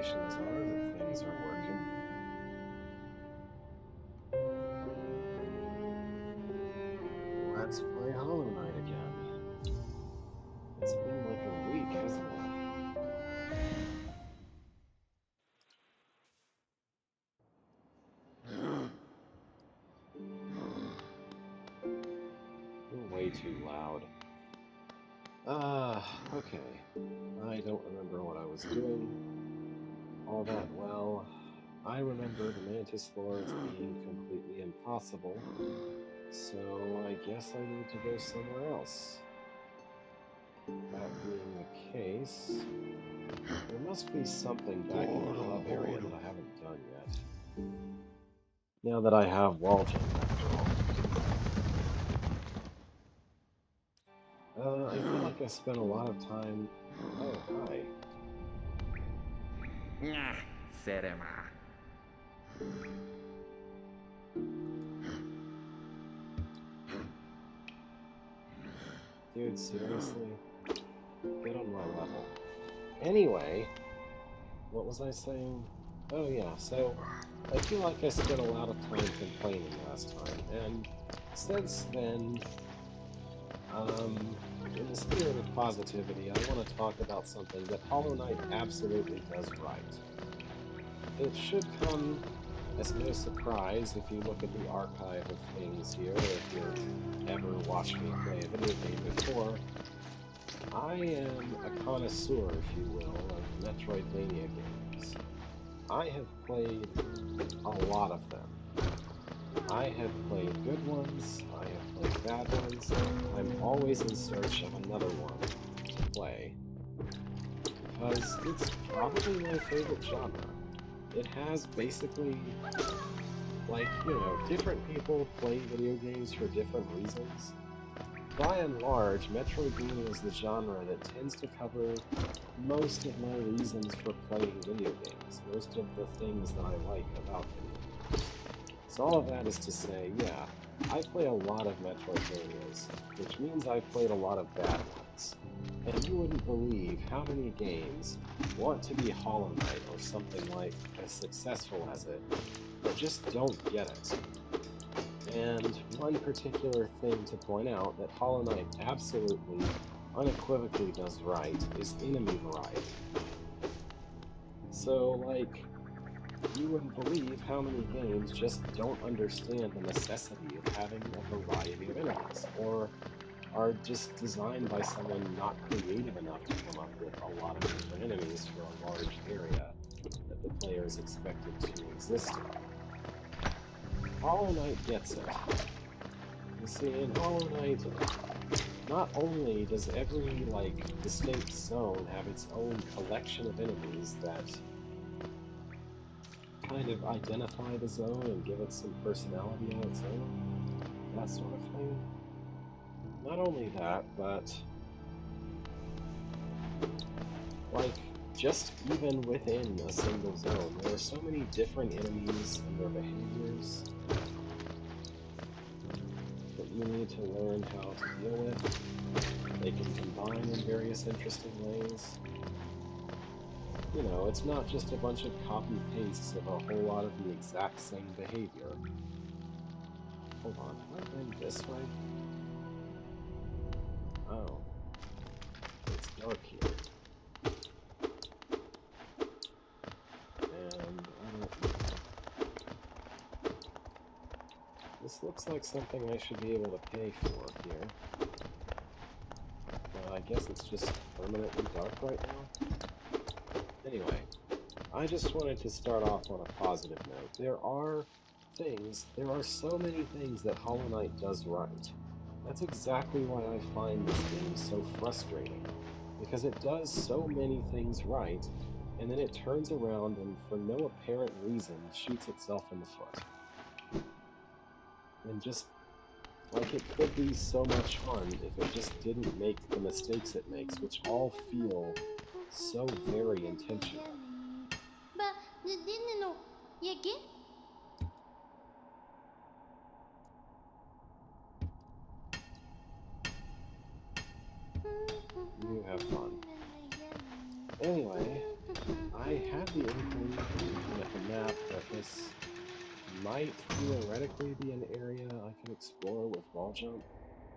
indications are that things are working. Let's play Hollow Knight again. It's been like a week, hasn't it? You're way too loud. Okay. I don't remember what I was doing all that well. I remember the Mantis Lords being completely impossible, so I guess I need to go somewhere else. That being the case, there must be something back in the hub area that I haven't done yet. Now that I have Walton, after all. I feel like I spent a lot of time... Oh, hi. Nyah, Serema. Dude, seriously? Get on my level. Anyway, what was I saying? Oh yeah, so I feel like I spent a lot of time complaining last time, and since then, in the spirit of positivity, I want to talk about something that Hollow Knight absolutely does right. It should come as no surprise if you look at the archive of things here, or if you've ever watched me play a video game before. I am a connoisseur, if you will, of Metroidvania games. I have played a lot of them. I have played good ones, I have played bad ones, I'm always in search of another one to play. Because it's probably my favorite genre. It has basically, like, different people play video games for different reasons. By and large, Metroidvania is the genre that tends to cover most of my reasons for playing video games, most of the things that I like about video games. So all of that is to say, yeah, I play a lot of Metroidvanias, which means I've played a lot of bad ones. And you wouldn't believe how many games want to be Hollow Knight or something like as successful as it, but just don't get it. And one particular thing to point out that Hollow Knight absolutely, unequivocally does right is enemy variety. So, like, you wouldn't believe how many games just don't understand the necessity of having a variety of enemies, or are just designed by someone not creative enough to come up with a lot of different enemies for a large area that the player is expected to exist in. Hollow Knight gets it. You see, in Hollow Knight, not only does every, distinct zone have its own collection of enemies that kind of identify the zone and give it some personality on its own, that sort of thing. Not only that, but, just even within a single zone, there are so many different enemies and their behaviors that you need to learn how to deal with. They can combine in various interesting ways. It's not just a bunch of copy-pastes of a whole lot of the exact same behavior. Hold on, have I been this way? Oh. It's dark here. And I don't know. This looks like something I should be able to pay for here. But I guess it's just permanently dark right now. Anyway, I just wanted to start off on a positive note. There are so many things that Hollow Knight does right. That's exactly why I find this game so frustrating, because it does so many things right, and then it turns around and, for no apparent reason, shoots itself in the foot. And just, it could be so much fun if it just didn't make the mistakes it makes, which all feel so very intentional. You have fun. Anyway, I had the this might theoretically be an area I can explore with wall jump.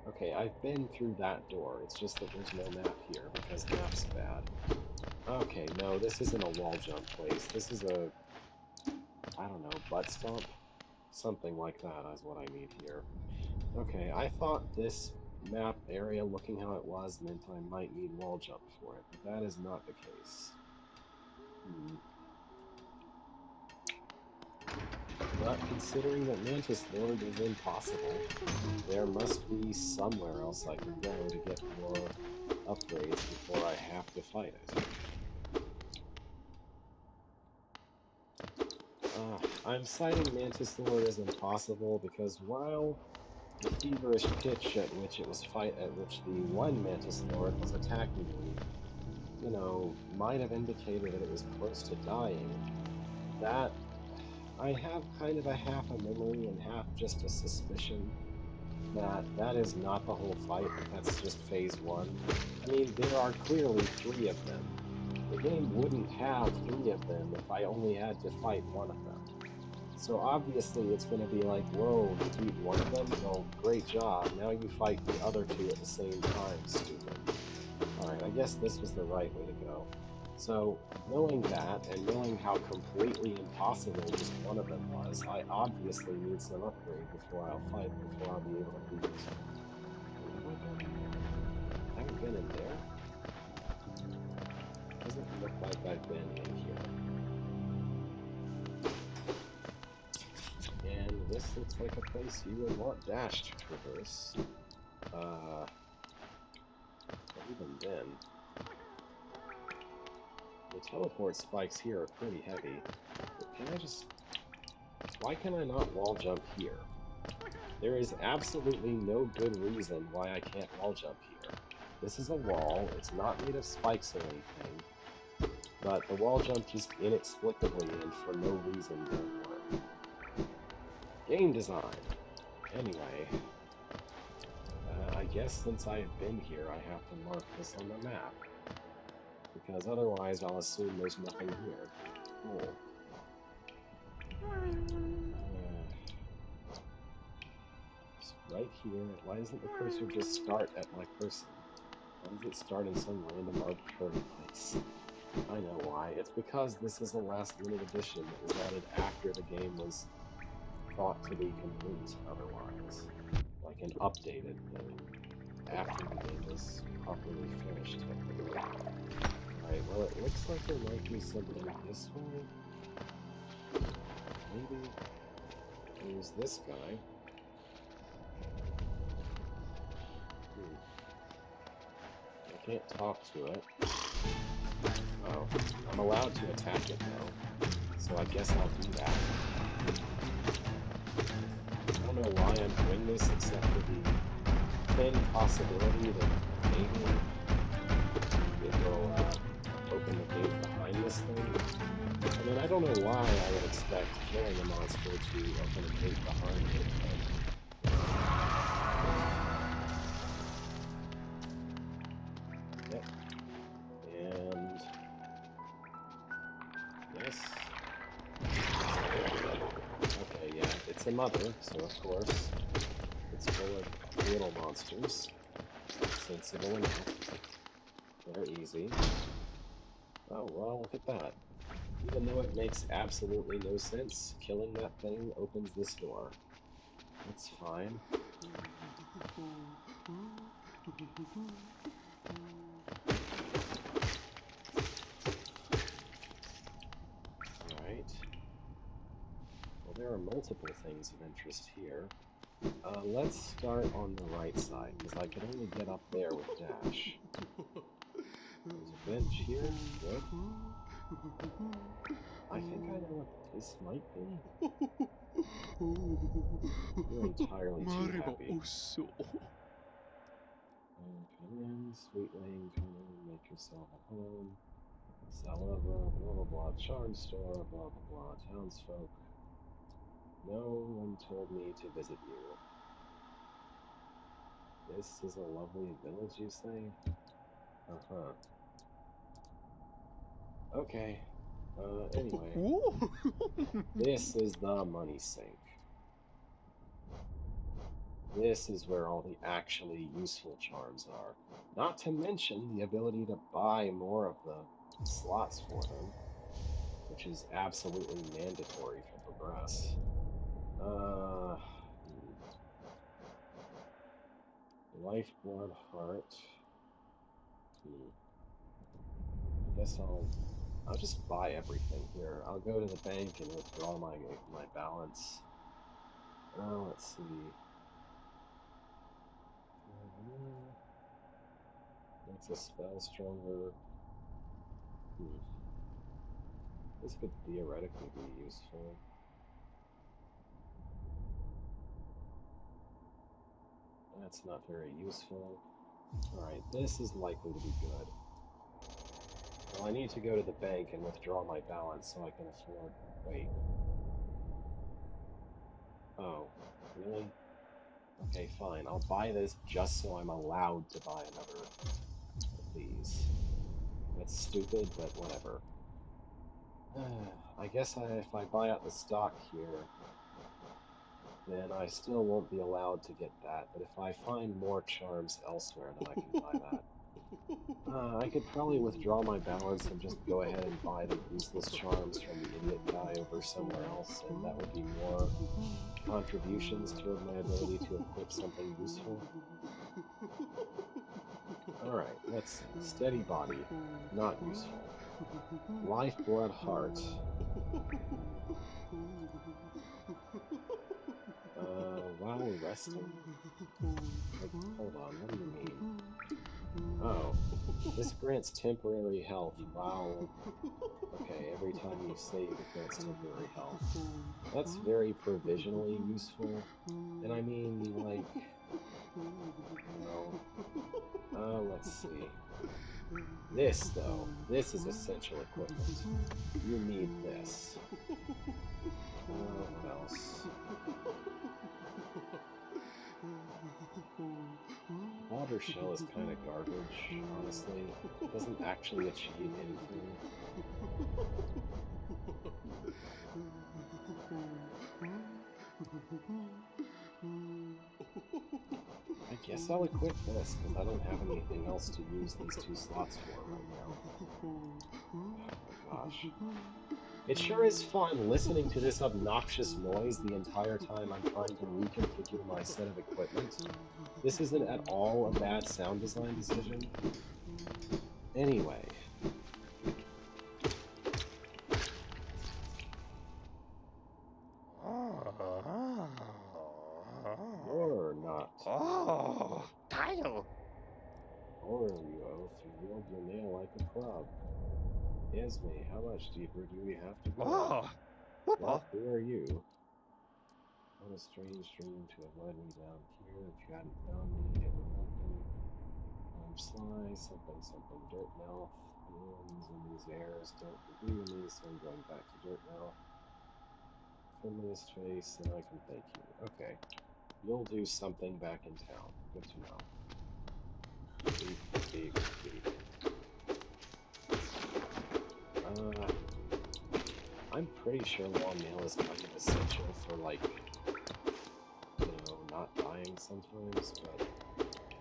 Okay, I've been through that door. It's just that there's no map here because map's bad. Okay, no, this isn't a wall jump place. This is a, I don't know, butt stomp? Something like that is what I need here. Okay, I thought this map area, looking how it was, meant I might need wall jump for it, but that is not the case. But considering that Mantis Lord is impossible, there must be somewhere else I can go to get more upgrades before I have to fight it. I'm citing Mantis Lord as impossible because while the feverish pitch at which the one Mantis Lord was attacking me, you know, might have indicated that it was close to dying, that I have kind of a half a memory and half just a suspicion that that is not the whole fight, that's just phase one. I mean, there are clearly three of them. The game wouldn't have three of them if I only had to fight one of them. So obviously it's going to be like, whoa, you beat one of them? Well, great job. Now you fight the other two at the same time, stupid. Alright, I guess this was the right way to go. So, knowing that, and knowing how completely impossible just one of them was, I obviously need some upgrade before I'll be able to beat it. Have I been in there? I haven't been in there? Doesn't look like I've been in here. And this looks like a place you would want Dash to traverse. But even then, the teleport spikes here are pretty heavy. But why can I not wall jump here? There is absolutely no good reason why I can't wall jump here. This is a wall, it's not made of spikes or anything, but the wall jump just inexplicably and for no reason won't work. Game design. Anyway, I guess since I have been here, I have to mark this on the map. Because otherwise I'll assume there's nothing here. Cool. Right here, why doesn't the cursor just start at my person? Why does it start in some random arbitrary place? I know why. It's because this is a last-minute addition that was added after the game was thought to be complete otherwise. Like an updated thing. After the game was properly finished, technically. Alright, well it looks like there might be something this way. Maybe. There's this guy. I can't talk to it. Oh, I'm allowed to attack it though, so I guess I'll do that. I don't know why I'm doing this except for the thin possibility that maybe it will open the gate behind this thing. I mean, I don't know why I would expect killing a monster to open a gate behind it, but... Yep. And... yes. Okay, yeah, it's a mother, so of course it's full of little monsters. Sensible enough. They're easy. Oh, well, look at that. Even though it makes absolutely no sense, killing that thing opens this door. That's fine. Alright. Well, there are multiple things of interest here. Let's start on the right side, because I could only get up there with Dash. There's a bench here. Good. I think I know what this might be. You're entirely too happy. Come in, sweetling, come in, make yourself at home. Sell blah blah blah, charm store, blah blah blah, townsfolk. No one told me to visit you. This is a lovely village, you say? Uh-huh. Okay. Anyway, this is the money sink. This is where all the actually useful charms are. Not to mention the ability to buy more of the slots for them, which is absolutely mandatory to progress. Lifeblood heart. I guess I'll just buy everything here. I'll go to the bank and withdraw my balance. Let's see. Makes a spell stronger. This could theoretically be useful. That's not very useful. Alright, this is likely to be good. Well, I need to go to the bank and withdraw my balance so I can afford... Wait. Oh, really? Okay, fine. I'll buy this just so I'm allowed to buy another of these. That's stupid, but whatever. I guess if I buy out the stock here, then I still won't be allowed to get that. But if I find more charms elsewhere, then I can buy that. I could probably withdraw my balance and just go ahead and buy the useless charms from the idiot guy over somewhere else, and that would be more contributions toward my ability to equip something useful. Alright, let's see. Steady body, not useful. Lifeblood heart. While resting? Like, hold on, what do you mean? Oh, this grants temporary health while... Okay, every time you save, it grants temporary health. That's very provisionally useful. And I mean, like... Well... let's see. This, though. This is essential equipment. You need this. What else? Water shell is kind of garbage, honestly. It doesn't actually achieve anything. I guess I'll equip this, because I don't have anything else to use these 2 slots for right now. Oh my gosh. It sure is fun listening to this obnoxious noise the entire time I'm trying to reconfigure my set of equipment. This isn't at all a bad sound design decision. Anyway. You're not... Oh, title. Oreo, you wield your nail like a club. Esme, how much deeper do we have to go? Oh, Well, who are you? What a strange dream to have led me down here. If you hadn't found me, it would have been Sly, something, something, dirt mouth. Ruins in these airs don't agree with me, so I'm going back to dirt mouth. Friendliest face, and I can thank you. Okay. You'll do something back in town. Good to know. Beep, beep, beep. I'm pretty sure long nail is kind of essential for, like, you know, not dying sometimes, but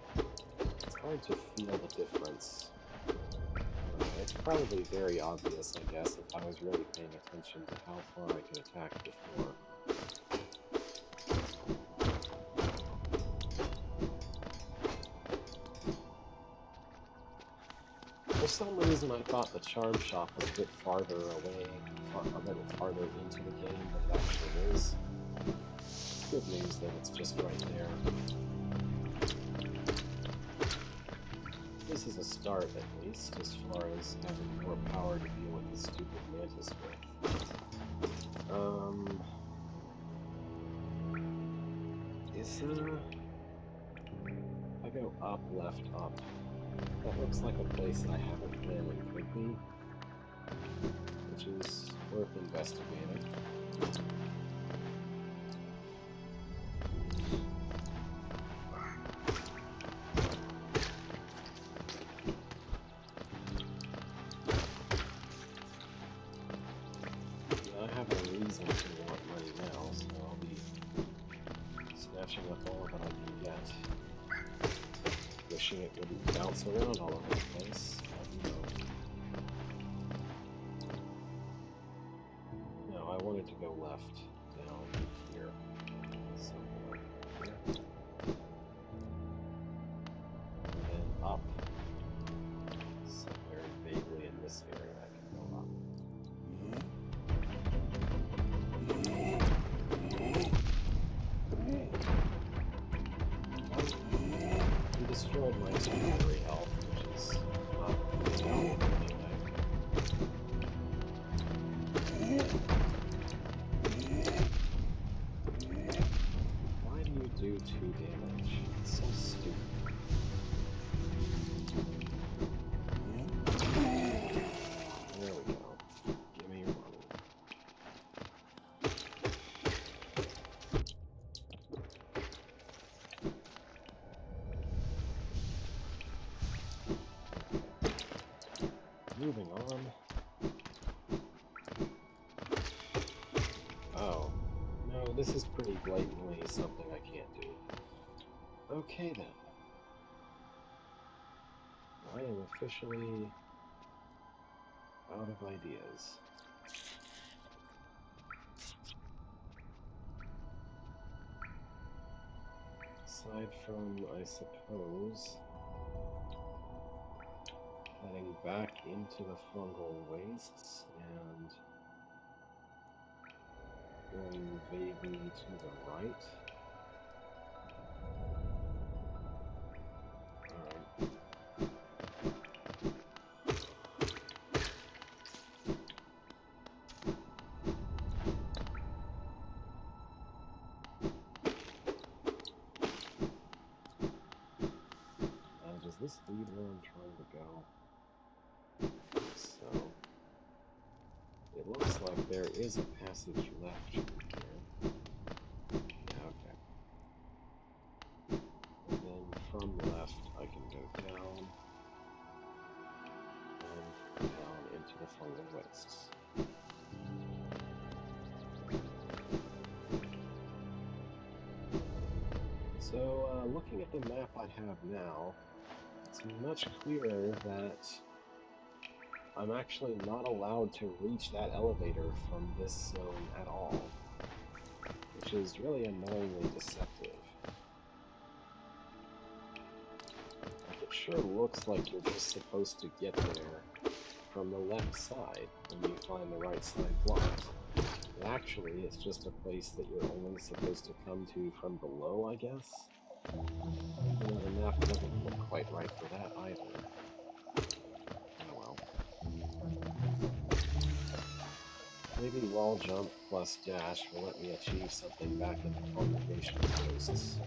it's hard to feel the difference. It's probably very obvious, I guess, if I was really paying attention to how far I could attack before. For some reason, I thought the charm shop was a bit farther away, a little farther into the game than it actually is. It's good news that it's just right there. This is a start, at least, as far as having more power to deal with the stupid mantis with. I go up, left, up. That looks like a place I haven't been and could be, which is worth investigating. wishing it wouldn't bounce around all over the place. But no, I wanted to go left down here. Somewhere here. And then up. Somewhere vaguely in this area I can go up. He destroyed my temporary health, which is not valuable anyway. Why do you do 2 damage? It's so stupid. There we go. Give me your money. Moving on. Oh. No, this is pretty blatantly something I can't do. Okay then. I am officially out of ideas. Aside from, I suppose, heading back into the fungal wastes and going vaguely to the right. Alright. Does this lead where I'm trying to go? So, it looks like there is a passage left from here. Yeah, okay. And then from left, I can go down and down into the fungal wastes. So, looking at the map I have now, it's much clearer that I'm actually not allowed to reach that elevator from this zone at all, which is really annoyingly deceptive. Like, it sure looks like you're just supposed to get there from the left side when you find the right side blocked. But actually, it's just a place that you're only supposed to come to from below, I guess? Even though the map doesn't look quite right for that either. Oh well. Maybe wall jump plus dash will let me achieve something back in the congregation coasts.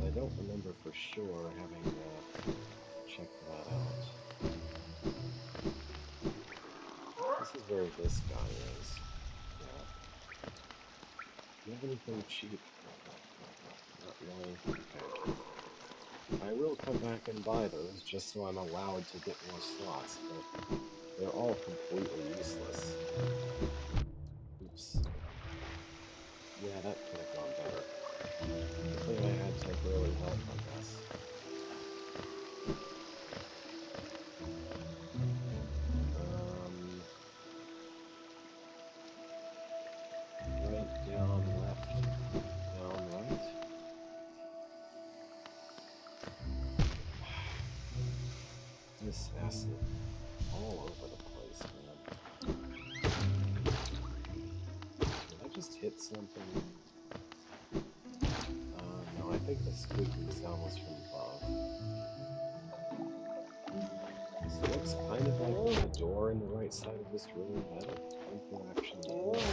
I don't remember for sure having checked that out. This is where this guy is. Yeah. Do you have anything cheap? Not really. Okay. I will come back and buy those just so I'm allowed to get more slots, but they're all completely useless. Oops. Yeah, that could have gone better. Good thing I had temporary help, I guess. Right, down, left, down, right. This acid all over the place, man. Did I just hit something? No, I think the squeaking sound was from above. This looks kind of like there's a door in the right side of this room, but I don't think there actually is.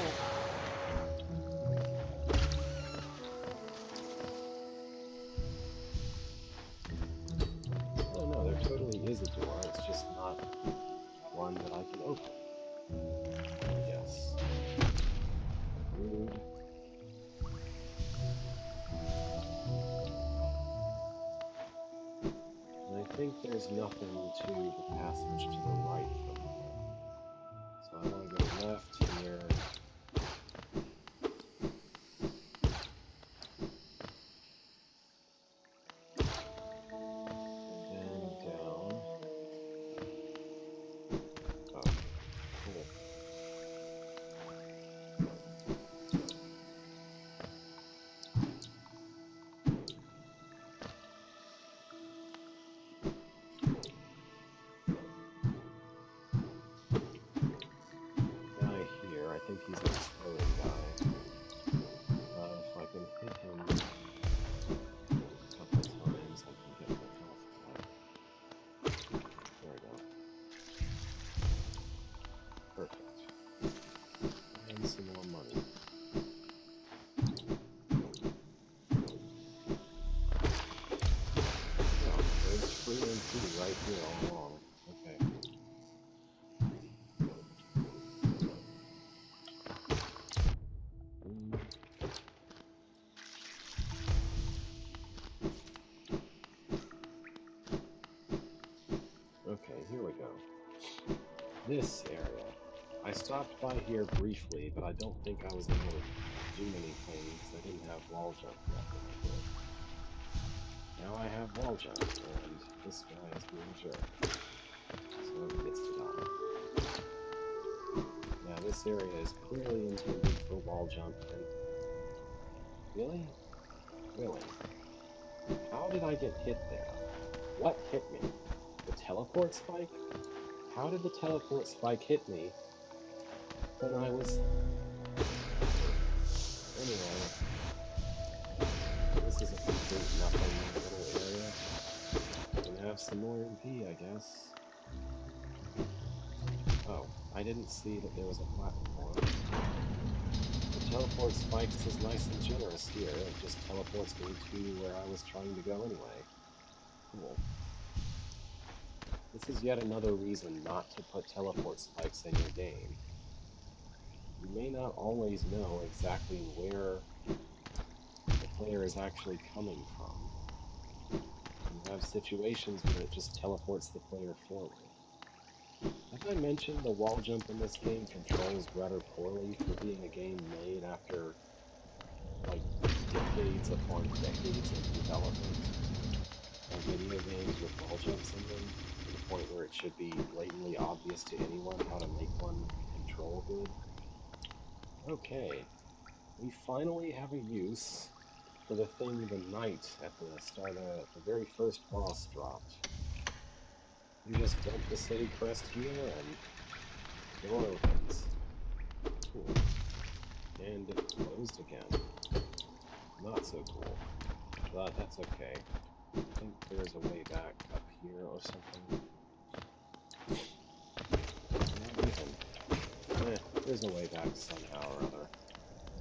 Oh no, there totally is a door, it's just not one that I can open, I guess. Rude. And I think there's nothing to the passage to the right from here. So I want to go left here. here all along. Okay. Okay, here we go. This area. I stopped by here briefly, but I don't think I was able to do anything because I didn't have wall jump yet when I did. Now I have wall jump, and this guy is being a jerk. So he gets to die. Now this area is clearly intended for wall jump, and... Really? Really? How did I get hit there? What hit me? The teleport spike? How did the teleport spike hit me when I was... Anyway, this is a complete nothing little area. We can have some more MP, I guess. Oh, I didn't see that there was a platform. The teleport spikes is nice and generous here. It just teleports me to where I was trying to go anyway. Cool. This is yet another reason not to put teleport spikes in your game. You may not always know exactly where the player is actually coming from. You have situations where it just teleports the player forward. Have I mentioned the wall jump in this game controls rather poorly for being a game made after, like, decades upon decades of development of video games with wall jumps in them, to the point where it should be blatantly obvious to anyone how to make one control good? Okay, we finally have a use for the thing the knight at the start of the very first boss dropped. You just dump the city crest here and the door opens. Cool. And it closed again. Not so cool. But that's okay. I think there's a way back up here or something. Not even. There's a way back somehow or other.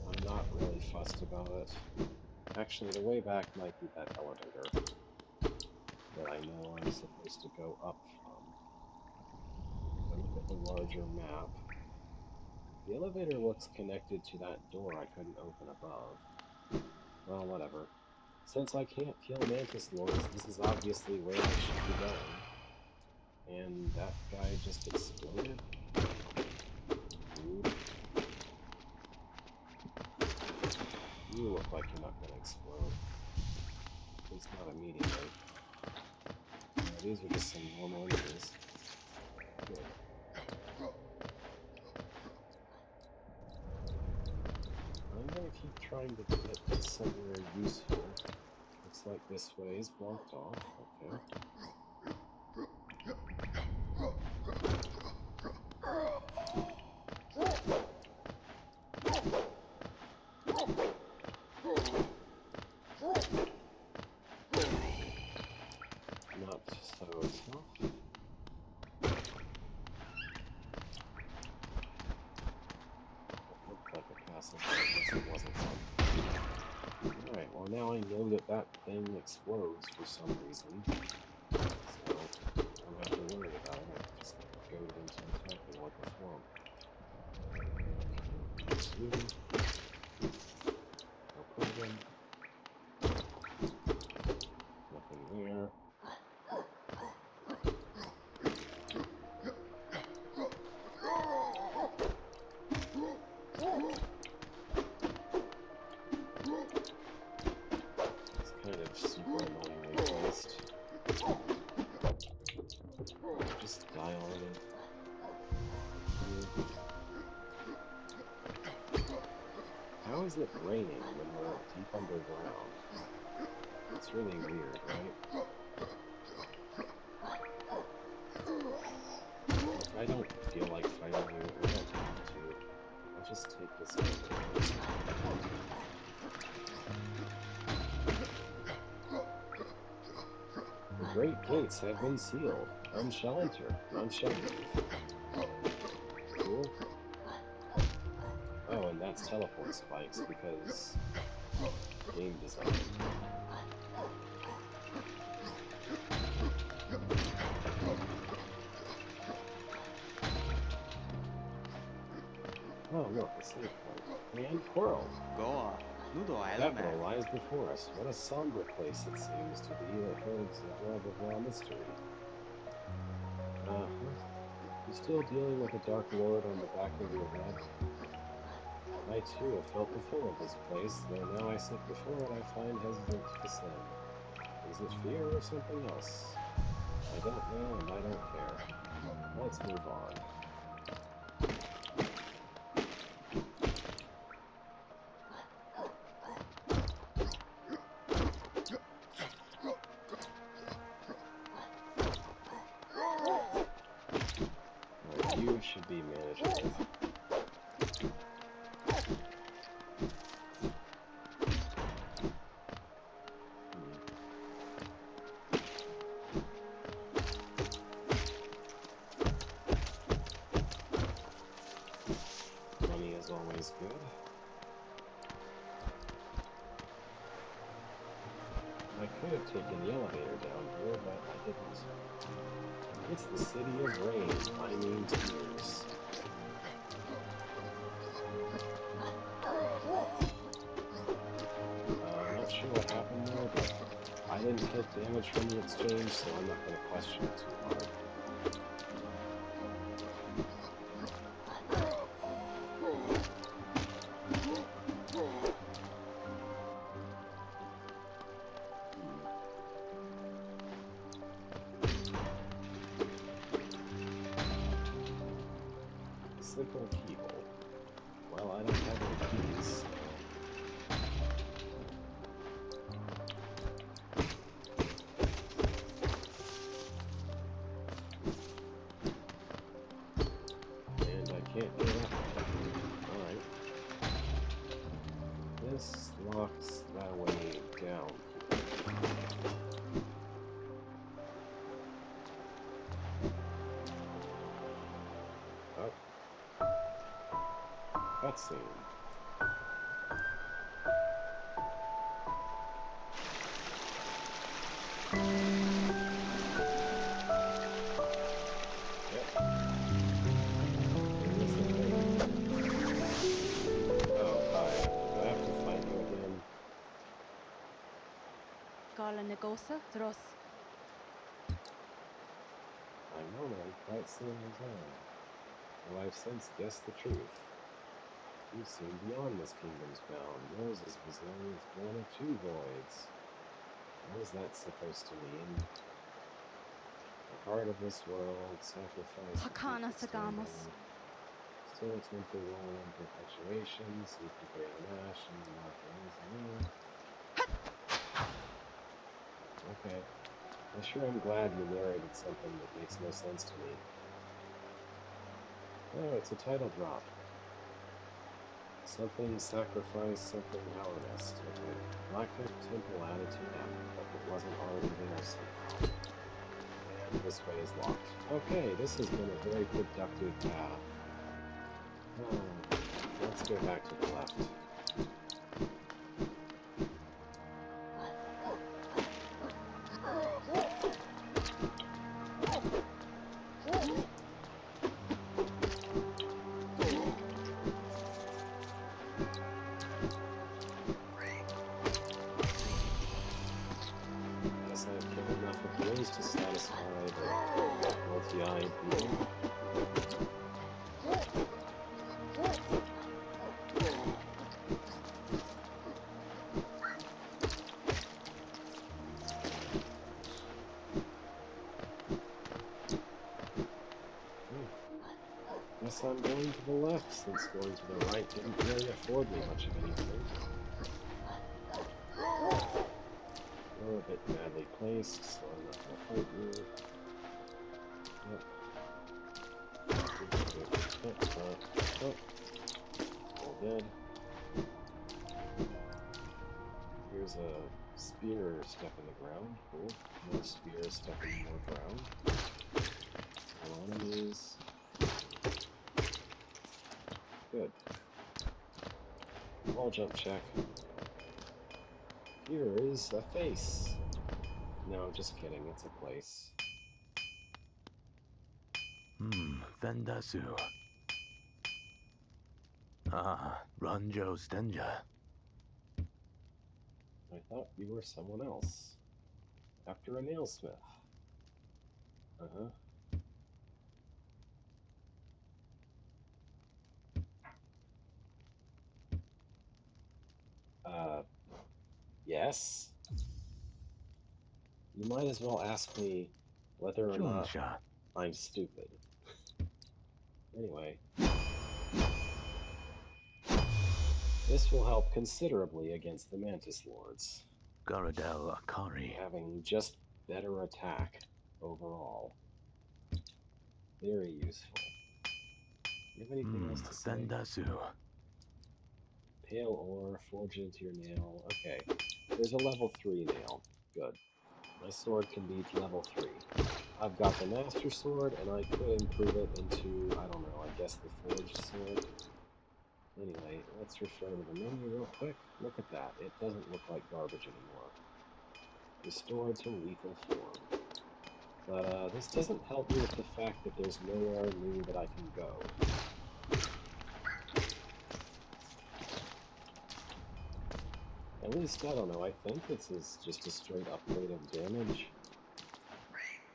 I'm not really fussed about it. Actually, the way back might be that elevator that I know I'm supposed to go up from. If I look at the larger map, the elevator looks connected to that door I couldn't open above. Well, whatever. Since I can't kill Mantis Lords, this is obviously where I should be going. And that guy just exploded? Rude. You look like you're not going to explode. At least not immediately. These are just some normal enemies. Good. I'm going to keep trying to get somewhere useful. Looks like this way is blocked off. Okay. Not so tough. It looked like a passage, but I guess it wasn't one. Alright, well now I know that that thing explodes for some reason. So, I don't have to worry about it. I can just go into attacking like a swamp. Okay. No problem. Nothing there. It's kind of super annoyingly placed. Just die already. How is it raining when we're deep underground? It's really weird, right? Look, I don't feel like fighting you. I don't have to. I'll just take this elevator. The great gates have been sealed. None shall enter. None shall leave. Cool. Oh, and that's teleport spikes because game design. The safe point. And Coral. Goa, Nudo Capital Island. lies before us. What a somber place it seems to be that holds a web of raw mystery. Uh-huh. You still dealing with the Dark Lord on the back of your head? I too have felt the pull of this place, though now I sit before it I find hesitant to descend. Is it fear or something else? I don't know and I don't care. Let's move on. You should be manageable. Money is always good. I could have taken the elevator down here, but I didn't. It's the city of rain, I mean tears. Not sure what happened there, but I didn't take damage from the exchange, so I'm not going to question it too hard. Simple keyhole. Well, I don't have any keys. And I can't get up. Alright. This locks that way down. Oh. Cutscene. Gala Negosa, Dros. I know I'm quite seeing his own, though I've since guessed the truth. You've seen beyond this kingdom's bound. Yours is vision is born of two voids. What is that supposed to mean? The heart of this world, sacrifice, Hakana Sagamos. Still a temple roll in perpetuation, seeking greater mash, and markings. Okay. I'm sure I'm glad you narrated something that makes no sense to me. Oh, it's a title drop. Something sacrifice, something Hellenist. Okay. Blackhead Temple added to map, but it wasn't already there somehow. And this way is locked. Okay, this has been a very productive path. Let's go back to the left. Guess I've killed enough of those to satisfy the multi-eyed people. Guess I'm going to the left, since going to the right didn't really afford me much of anything. You're a bit badly placed, so I'm not going to fight you. Yep. All dead. Here's a spear stuck in the ground. Cool. More spear stuck in more ground. More enemies. Good. Wall jump check. Here is a face. No, just kidding. It's a place. Vendasu. Ah, Ranjo Stenja. I thought you were someone else. After a nailsmith. Uh-huh. Yes? You might as well ask me whether or not Jonsha. I'm stupid. Anyway. This will help considerably against the Mantis Lords. Garadel Akari. Having just better attack overall. Very useful. You have anything else to say? Sendasu. Pale ore, forge into your nail. Okay. There's a level 3 nail. Good. My sword can be level 3. I've got the Master Sword, and I could improve it into, I don't know, I guess the Forged Sword. Anyway, let's refer to the menu real quick. Look at that. It doesn't look like garbage anymore. Restored to lethal form. But this doesn't help me with the fact that there's nowhere new that I can go. At least, I don't know, I think this is just a straight upgrade of damage.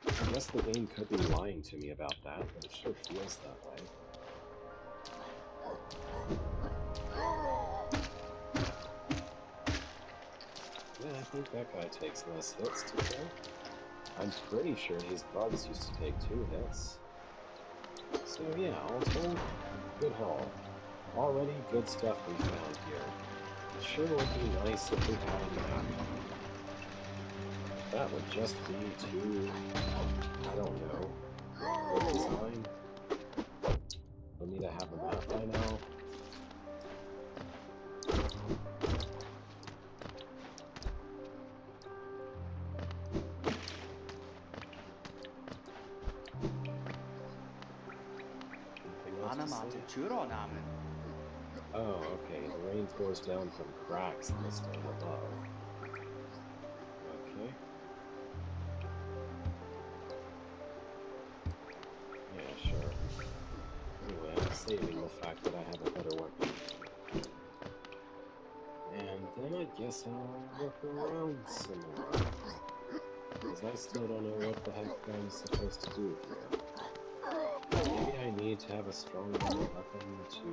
I guess the game could be lying to me about that, but it sure feels that way. Yeah, I think that guy takes less hits to kill. I'm pretty sure these bugs used to take 2 hits. So yeah, all told, good haul. Already good stuff we found here. It sure would be nice if we had a map. That would just be too, I don't know, good design for me to have a map by now. Oh, okay, the rain pours down from cracks in the stone above. Okay. Yeah, sure. Anyway, I'm saving the fact that I have a better weapon. And then I guess I'll look around some more. Because I still don't know what the heck I'm supposed to do here. Maybe I need to have a stronger weapon to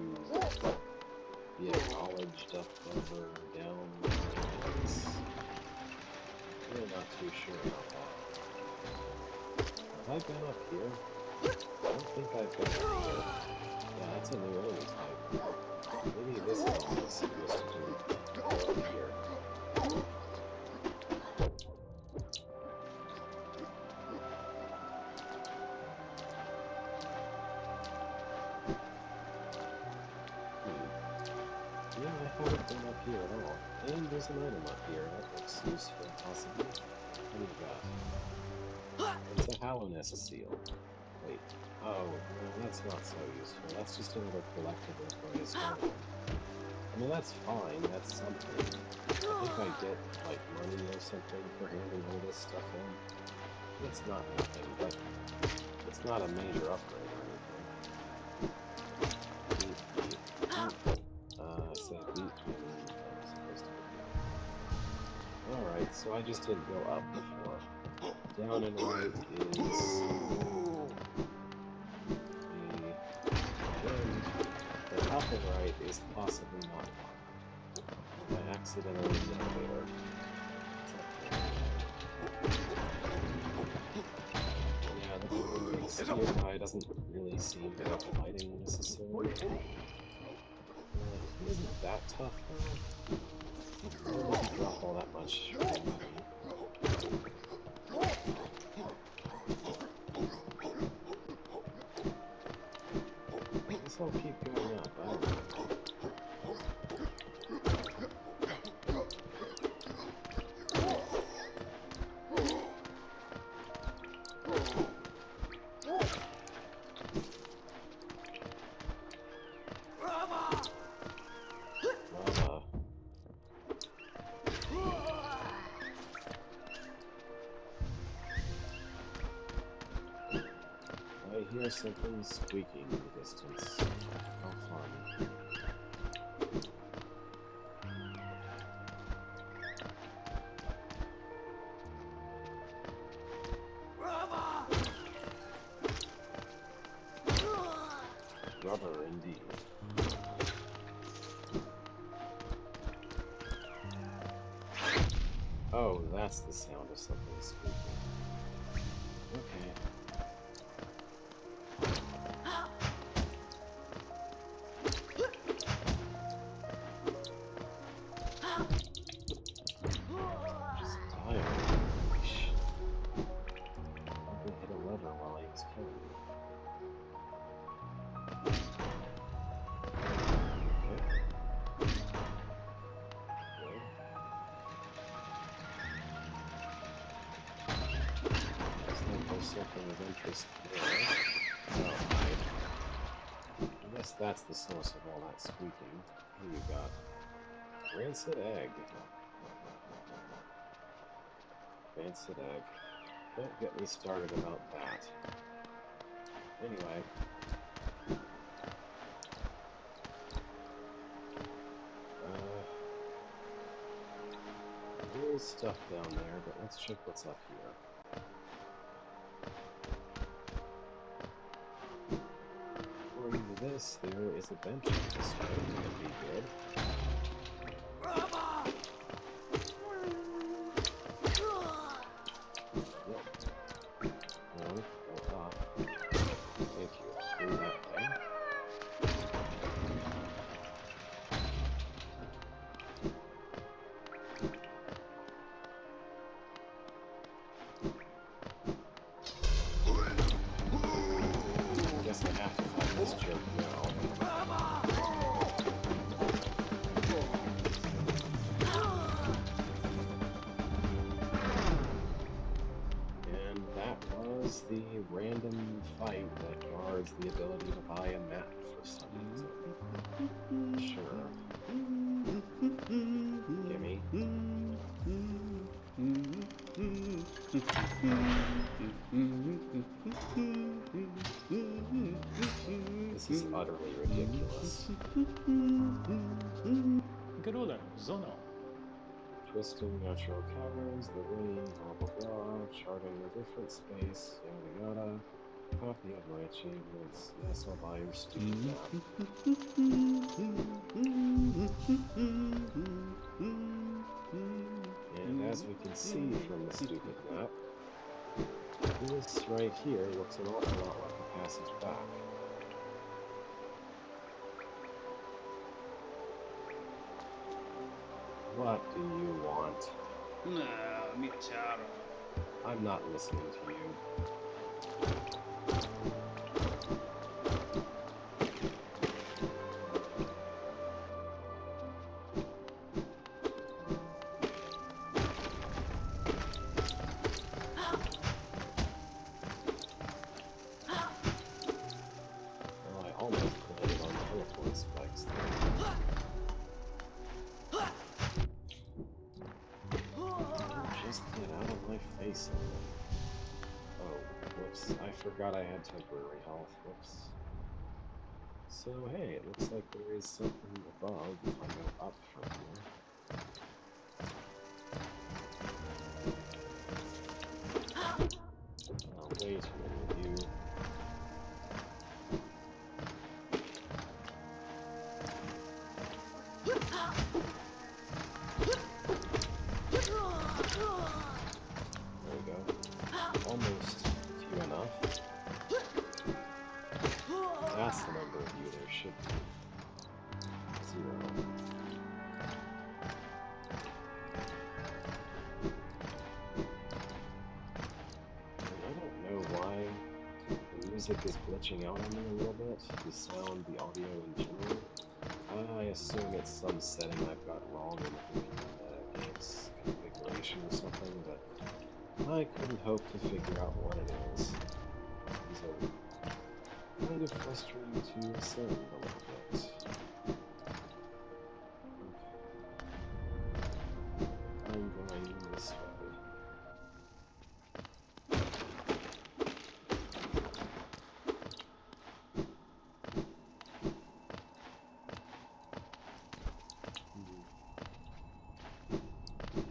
be acknowledged up over down things. I'm really not too sure about that. Have I been up here? I don't think I've been up here. Yeah, that's a new enemy type. Maybe this is all I was supposed to do. Go up here. Yeah, I haven't been up here at all. And there's an item up here that looks useful, possibly. What do you got? It's a Hallownest seal. Wait. Oh, no, that's not so useful. That's just another collectible for a historian. I mean, that's fine. That's something. I think I get, like, money or something for handing all this stuff in. It's not nothing, but it's not a major upgrade or anything. Beep, beep, beep. I said beep, and I'm supposed to go down. Alright, so I just didn't go up before. Down and right is... the up and right is possibly not one. I accidentally hit the elevator. Yeah, the big spear guy doesn't really seem worth fighting necessarily. He isn't that tough though. He doesn't drop all that much from me. I guess I'll keep going up, I don't know. I hear something squeaking in the distance. How fun. Oh, that's the sound of something squeaking. Okay. Just die already. Shit. I could hit a lever while he was killing me. Okay. Good. Looks like there's something of interest there. Oh, right. I guess that's the source of all that squeaking. What do you got? Rancid egg. Rancid egg. Don't get me started about that. Anyway. There is stuff down there, but let's check what's up here. According to this, there is a bench in this way. That'd be good. Yep. No, go up. Thank you. Through that way. I guess I have to fight this jerk now. And that was the random fight that guards the ability to buy a map for some reason. Sure. Gimme. This is utterly ridiculous. Garuda, Zono. Twisting natural caverns, the rain, blah blah blah, charting a different space, yada yada. Copy of my achievements. Yes, I'll buy your stupid map. And as we can see from the stupid map, this right here looks an awful lot like a passage back. What do you want? Mi chiaro. I'm not listening to you. Well, I almost landed on teleport spikes there. Just get out of my face already. Oh, whoops. I forgot I had temporary health. Whoops. So, hey, it looks like there is something above if I go up from here. Oh, wait a minute, you. There we go. Almost few enough. That's the number of you there should be. 0. I don't know why the music is glitching out on me a little bit. The sound, the audio in general. I assume it's some setting I've got wrong in the game's configuration or something, but I couldn't hope to figure out what it is. These are kind of frustrating to ascend a little bit. Okay. I'm going this way.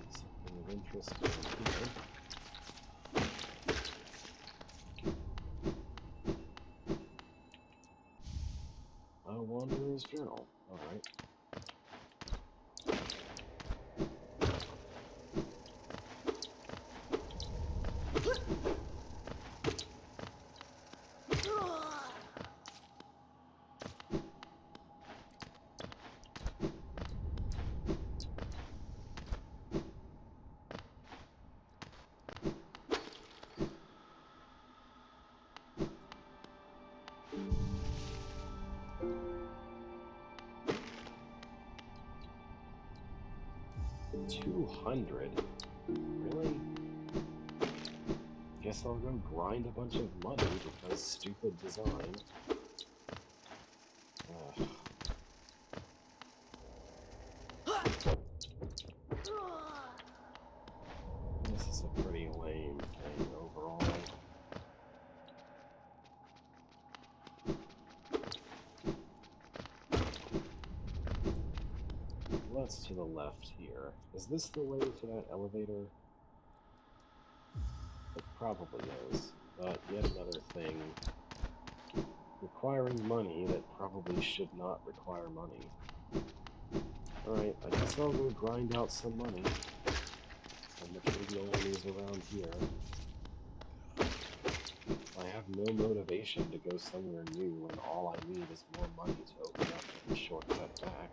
Something of interest here. A Wanderer's Journal. Alright. 200? Really? Guess I'll go grind a bunch of money because stupid design. Ugh. This is a pretty lame thing overall. What's to the left here? Is this the way to that elevator? It probably is, but yet another thing requiring money that probably should not require money. Alright, I guess I'll go grind out some money from the trivial enemies around here. I have no motivation to go somewhere new when all I need is more money to open up the shortcut back.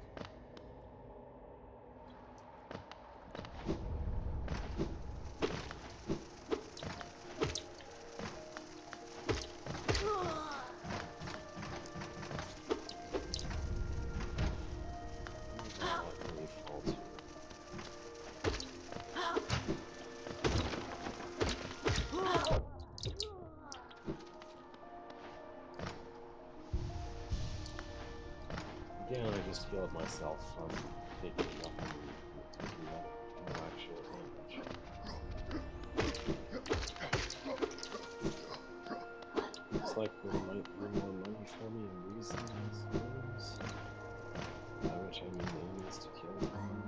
Again, I just healed myself from taking nothing, taking no actual damage. Looks like there might be more money for me in these rooms. By which I mean enemies to kill time.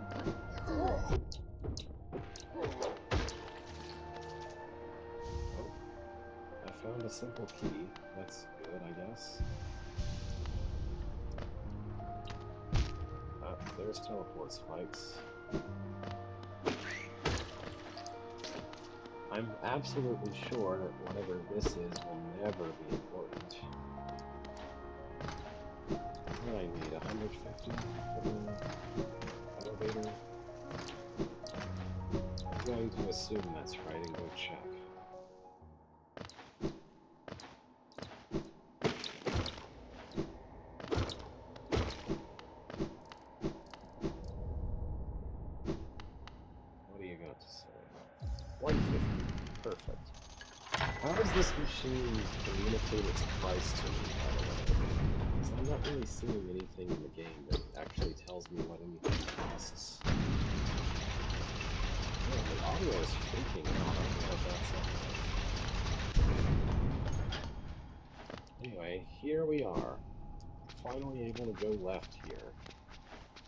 Oh, I found a simple key. That's good, I guess. There's teleport spikes. I'm absolutely sure that whatever this is will never be important. What do I need? 150 for the elevator? I'm going to assume that's right and go check. To say 150. Perfect. How does this machine communicate its price to me, by the way? Because I'm not really seeing anything in the game that actually tells me what anything costs. Man, the audio is freaking out. I don't know what that's up with. Anyway, here we are. Finally able to go left here.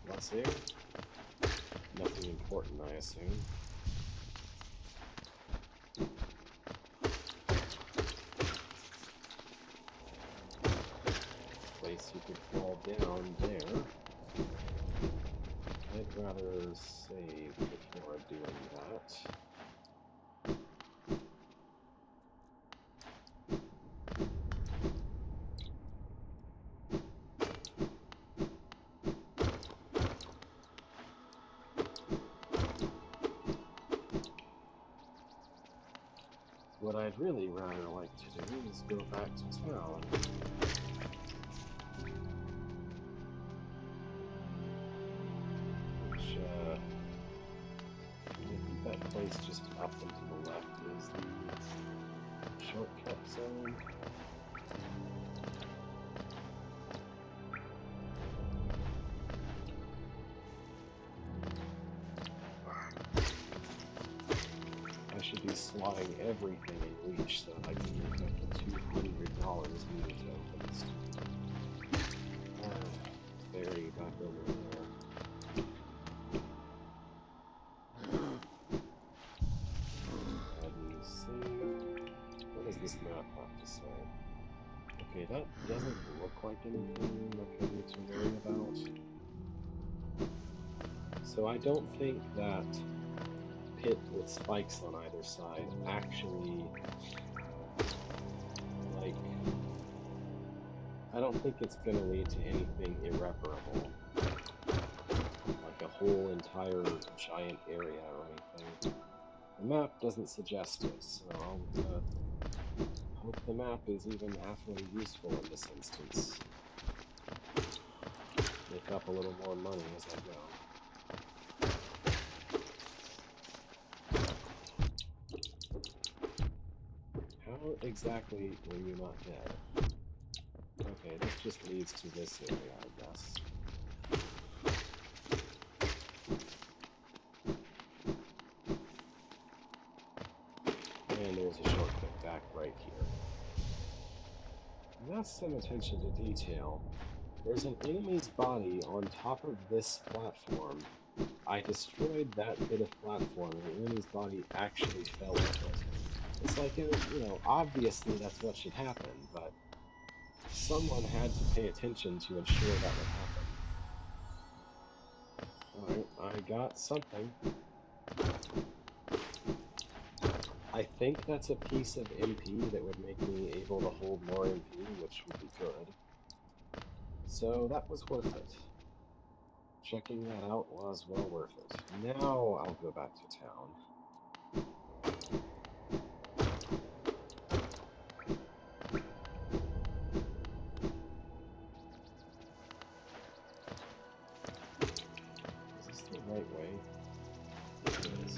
What's there? Nothing important, I assume. Place you could fall down there. I'd rather save before doing that. What I'd really rather like to do is go back to town. Which, I think that place just up and to the left is the shortcut zone. I should be slotting everything in reach so that I can make up the $200 needed to open this. Ferry back over there. And save. What does this map have to say? Okay, that doesn't look like anything that I need to worry about. So I don't think that pit with spikes on either side actually, like, I don't think it's going to lead to anything irreparable, like a whole entire giant area or anything. The map doesn't suggest it, so I'll hope the map is even halfway useful in this instance. Make up a little more money as I go. exactly were you not dead? Okay, this just leads to this area, I guess. And there's a shortcut back right here. And that's some attention to detail. There's an enemy's body on top of this platform. I destroyed that bit of platform, and the enemy's body actually fell into it. It's like, obviously that's what should happen, but someone had to pay attention to ensure that would happen. Alright, I got something. I think that's a piece of MP that would make me able to hold more MP, which would be good. So that was worth it. Checking that out was well worth it. Now I'll go back to town. Is this the right way? It is.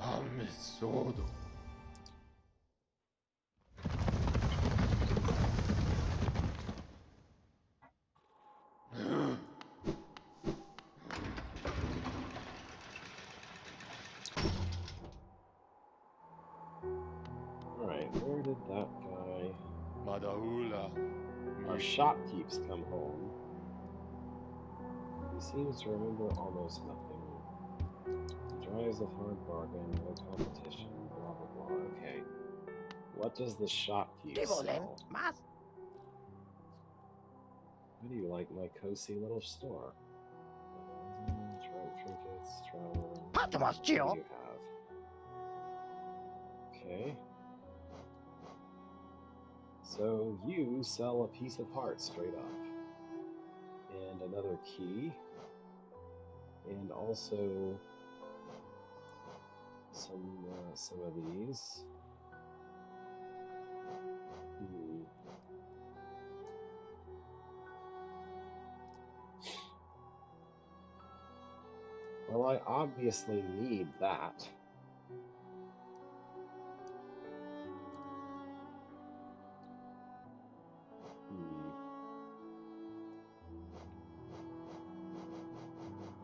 Amesodo. Alright, where did that guy... Madaula. Our shopkeep's come home. He seems to remember almost nothing. He drives a hard bargain, no competition, blah blah blah. Okay. What does the shopkeep ¿Qué volen? sell? ¿Más? How do you like my cozy little store? Trinkets, travel. ¿Cuánto más, What do Gio? you have? Okay. So you sell a piece of heart straight up. And another key. And also some of these. Well, I obviously need that.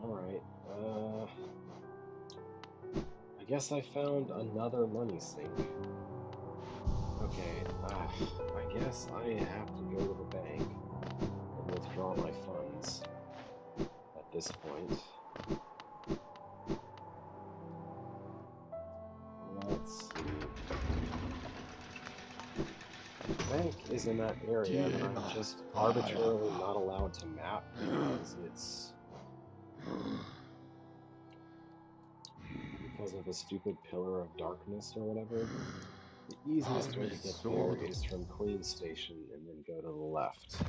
Alright, I guess I found another money sink. Okay, I guess I have to go to the bank and withdraw my funds at this point. Let's see. The bank is in that area that I'm just arbitrarily not allowed to map because of the stupid pillar of darkness or whatever. The easiest way to get there is from Queen Station and then go to the left.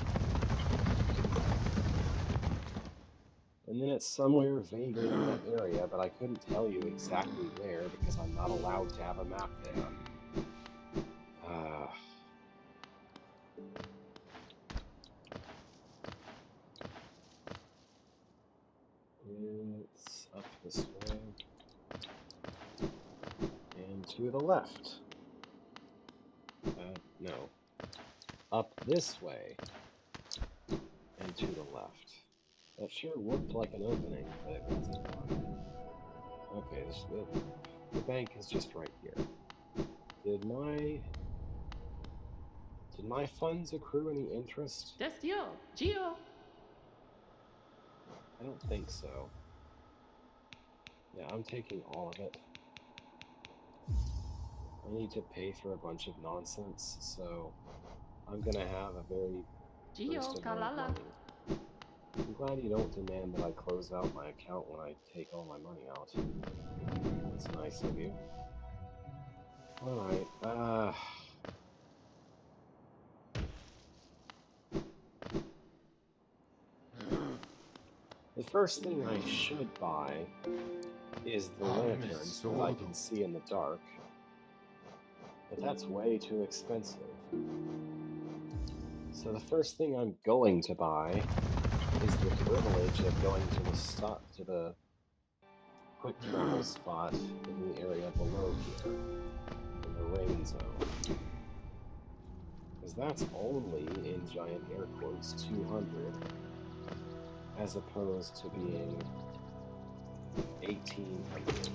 And then it's somewhere vaguely in that area, but I couldn't tell you exactly where because I'm not allowed to have a map there. It's up this way. And to the left. No. Up this way. And to the left. That sure looked like an opening, but it wasn't one. Okay, the bank is just right here. Did my funds accrue any interest? That's Gio. I don't think so. Yeah, I'm taking all of it. I need to pay for a bunch of nonsense, so I'm gonna have a very burst Gio, amount of Kalala. money. I'm glad you don't demand that I close out my account when I take all my money out. That's nice of you. Alright, the first thing I should buy is the lanterns that I can see in the dark. But that's way too expensive. So the first thing I'm going to buy is the privilege of going to the quick travel spot in the area below here, in the rain zone. Because that's only, in giant air quotes, 200, as opposed to being 1,800.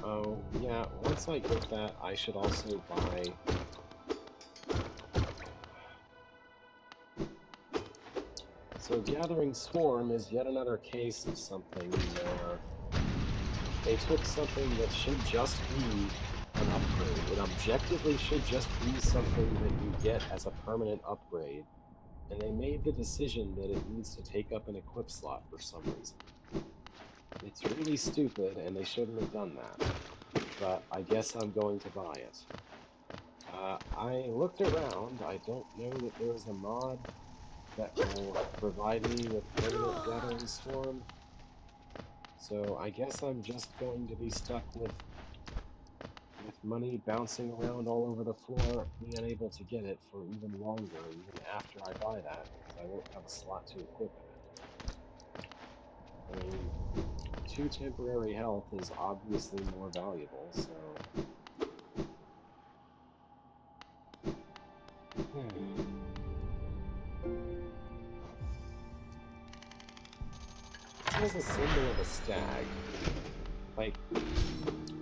Oh, yeah, once I get that, I should also buy... So Gathering Swarm is yet another case of something where they took something that should just be an upgrade. It objectively should just be something that you get as a permanent upgrade, and they made the decision that it needs to take up an equip slot for some reason. It's really stupid, and they shouldn't have done that. But I guess I'm going to buy it. I looked around. I don't know that there is a mod that will provide me with permanent Gathering Swarm. So I guess I'm just going to be stuck with money bouncing around all over the floor, being unable to get it for even longer, even after I buy that, because I won't have a slot to equip it. I mean, 2 temporary health is obviously more valuable, so... This has a symbol of a stag. Like,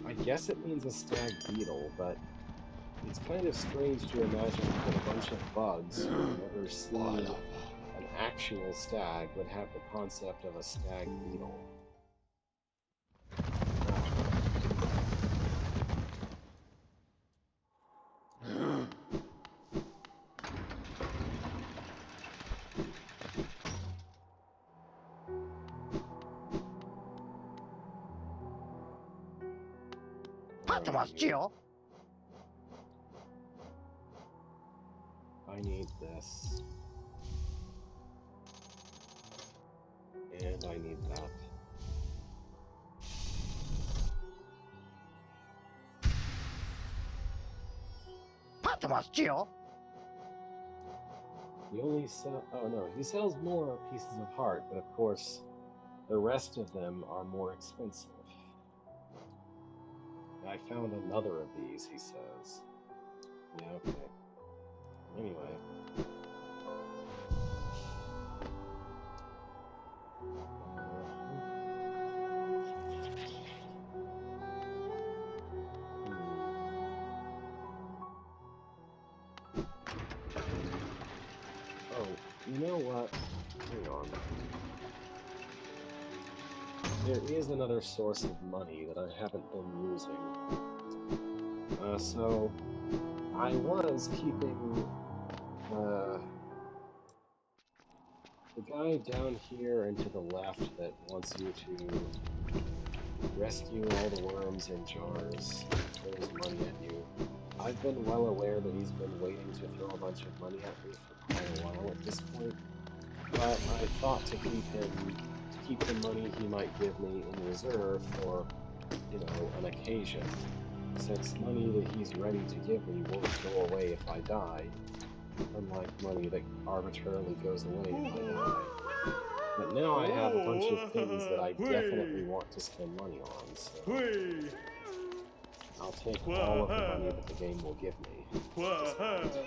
I guess it means a stag beetle, but it's kind of strange to imagine that a bunch of bugs who never seen an actual stag would have the concept of a stag beetle. I don't know. I need this. And I need that. He only sell. Oh no, he sells more pieces of heart, but of course, the rest of them are more expensive. I found another of these, he says. Yeah, okay. Anyway. Oh, you know what? Hang on. There is another source of money that I haven't been using. So I was keeping the guy down here and to the left that wants you to rescue all the worms in jars, throws money at you. I've been well aware that he's been waiting to throw a bunch of money at me for quite a while at this point, but I thought to keep the money he might give me in reserve for, you know, an occasion, since money that he's ready to give me won't go away if I die, unlike money that arbitrarily goes away if I die. But now I have a bunch of things that I definitely want to spend money on, so I'll take all of the money that the game will give me at this point.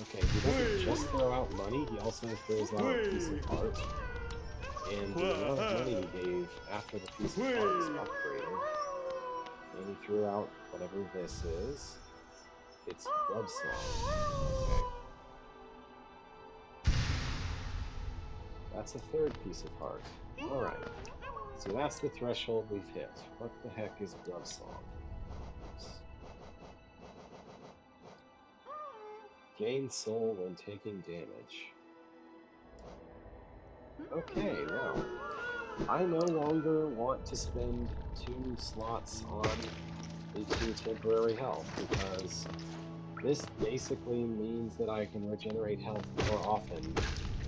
Okay, he doesn't just throw out money, he also throws out a piece of heart. And the amount of money he gave after the piece of heart is upgraded. And he threw out whatever this is. It's Grub Song. Okay. That's a third piece of heart. Alright. So that's the threshold we've hit. What the heck is Grub Song? Oops. Gain soul when taking damage. Okay, well, I no longer want to spend 2 slots on the 2 temporary health, because this basically means that I can regenerate health more often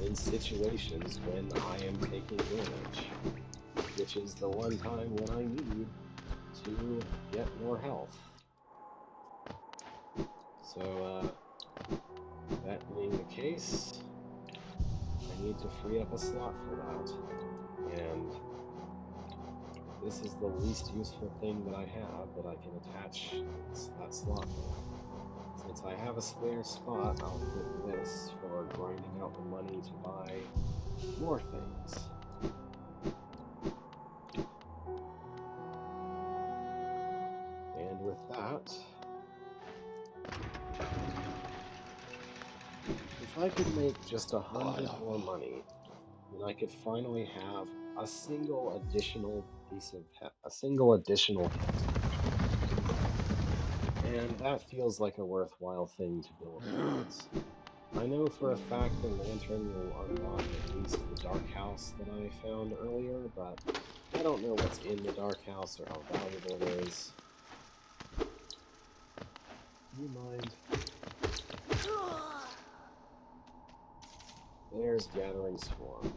in situations when I am taking damage, which is the one time when I need to get more health. So, that being the case, I need to free up a slot for that, and this is the least useful thing that I have that I can attach that slot with. Since I have a spare spot, I'll put this for grinding out the money to buy more things. And with that, if I could make just 100 more money, then I could finally have a single additional hit. And that feels like a worthwhile thing to build towards. I know for a fact the lantern will unlock at least the dark house that I found earlier, but I don't know what's in the dark house or how valuable it is. Do you mind? There's Gathering Swarm.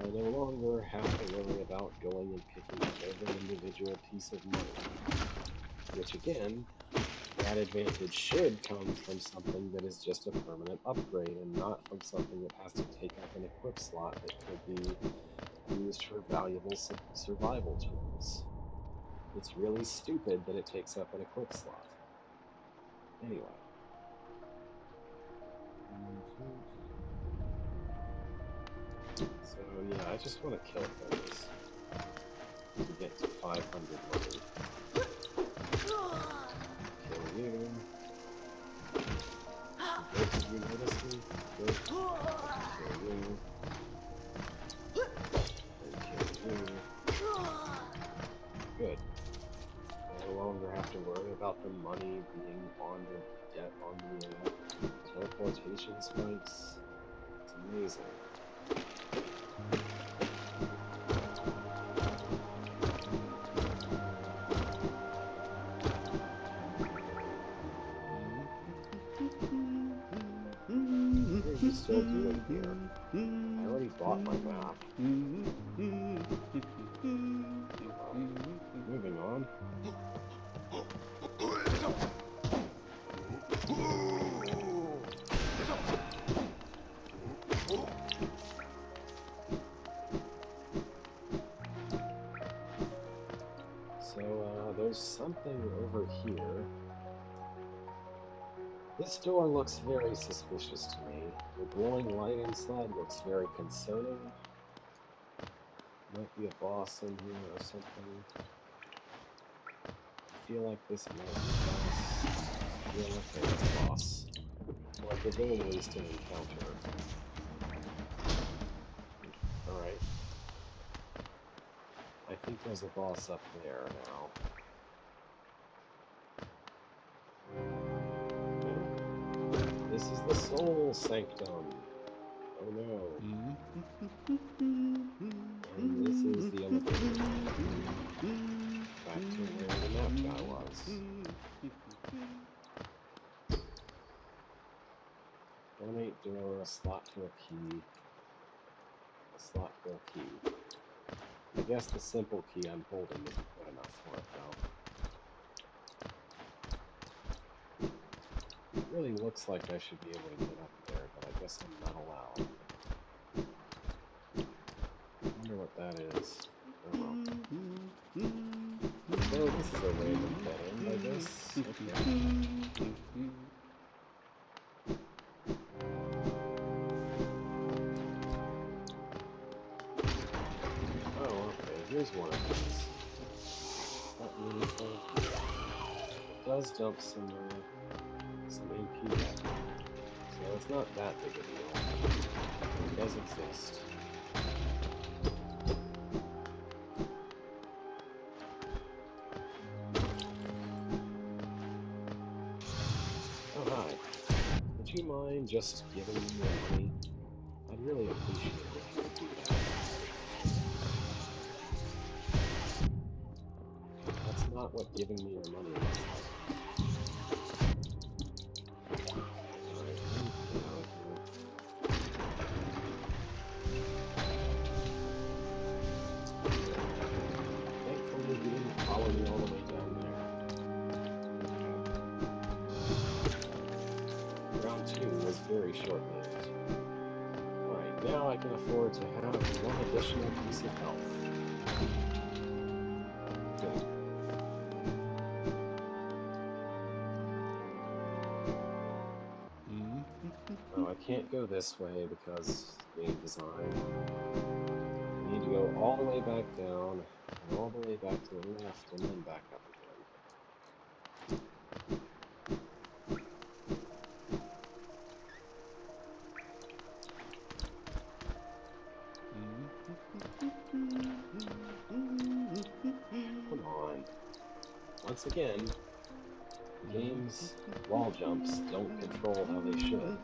I no longer have to worry about going and picking up every individual piece of money, which again, that advantage should come from something that is just a permanent upgrade and not from something that has to take up an equip slot that could be used for valuable survival tools. It's really stupid that it takes up an equip slot. Anyway. So yeah, I just want to kill things to get to 500 money. Kill you. Good, did you notice me? Good. Kill you. And kill you. Good. I no longer have to worry about the money being on the teleportation spikes. It's amazing. What are you still doing here? I already bought my map. Moving on. So, there's something over here. This door looks very suspicious to me. The glowing light inside looks very concerning. Might be a boss in here or something. I feel like this might be a boss. Yeah, okay, it's a boss. Or at the very least an encounter. Alright. I think there's a boss up there now. This is the Soul Sanctum. Oh no. And this is the elevator. Back to where the map guy was. Donate door, a slot for a key. A slot for a key. I guess the simple key I'm holding isn't good enough for it though. It really looks like I should be able to get up there, but I guess I'm not allowed. I wonder what that is. Oh well. So this is a random dead end, I guess. Okay. Oh, okay. Here's one of these. Not meaningful. It does dump some AP back. So it's not that big a deal. It does exist. Oh, hi. Would you mind just giving me your money? I'd really appreciate it if you would do that. That's not what giving me your money is. Alright, let me get out of here. Thankfully, you didn't follow me all the way down there. Round 2 was very short-lived. Alright, now I can afford to have one additional piece of health. Good. Oh, I can't go this way because game design. I need to go all the way back down, and all the way back to the left, and then back up again. Come on. Once again, the game's wall jumps don't control how they should.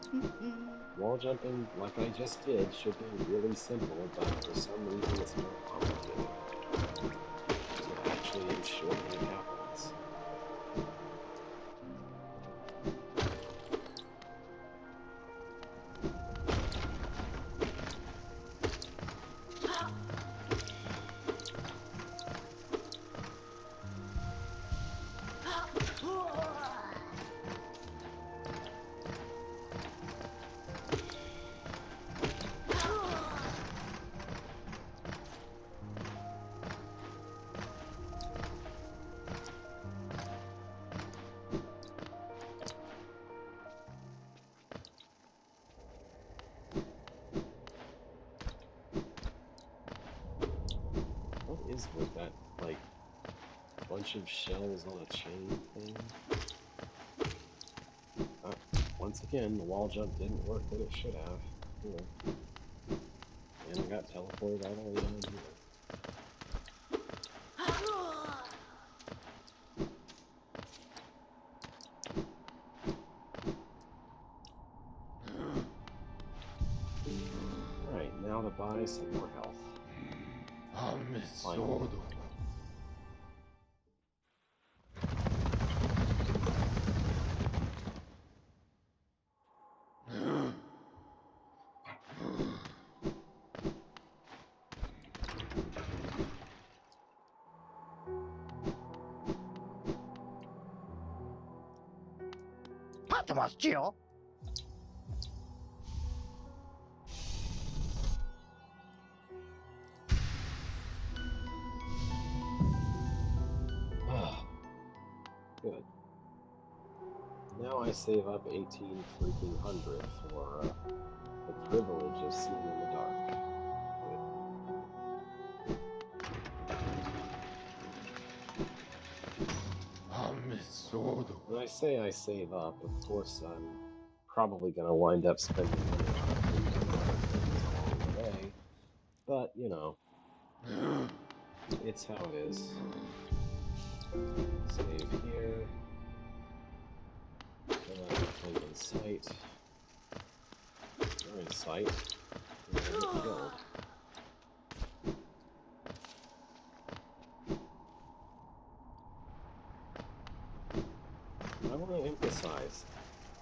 Wall jumping, like I just did, should be really simple, but for some reason it's more complicated. To actually ensure that it happens. What is with that, like, bunch of shells on a chain thing? Once again, the wall jump didn't work when it should have. Cool. And I got teleported all the way down here. Alright, now to buy some more health. Amesodo. Good. Now I save up 18 freaking hundred for the privilege of seeing in the dark. Amesodo. When I say I save up, of course I'm probably going to wind up spending money on a few dozen other things along the way, but, you know, it's how it is. Save here. Play in sight. They're in sight. They're going to get killed. I want to emphasize,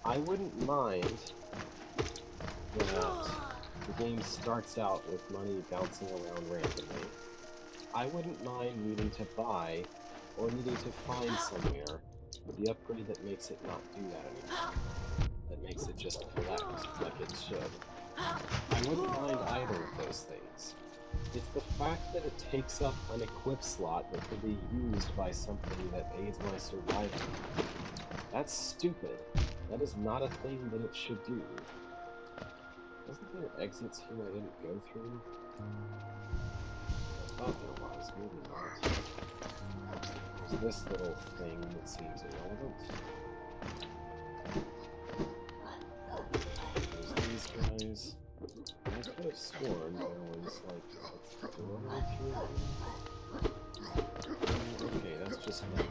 I wouldn't mind that the game starts out with money bouncing around randomly. I wouldn't mind needing to buy or needing to find somewhere the upgrade that makes it not do that anymore. That makes it just collect like it should. I wouldn't mind either of those things. It's the fact that it takes up an equip slot that could be used by something that aids my survival. That's stupid. That is not a thing that it should do. Wasn't there exits here I didn't go through? I thought there was, maybe not. There's this little thing that seems irrelevant. There's these guys. I could have sworn there was, like, a doorway through here. Okay, that's just me.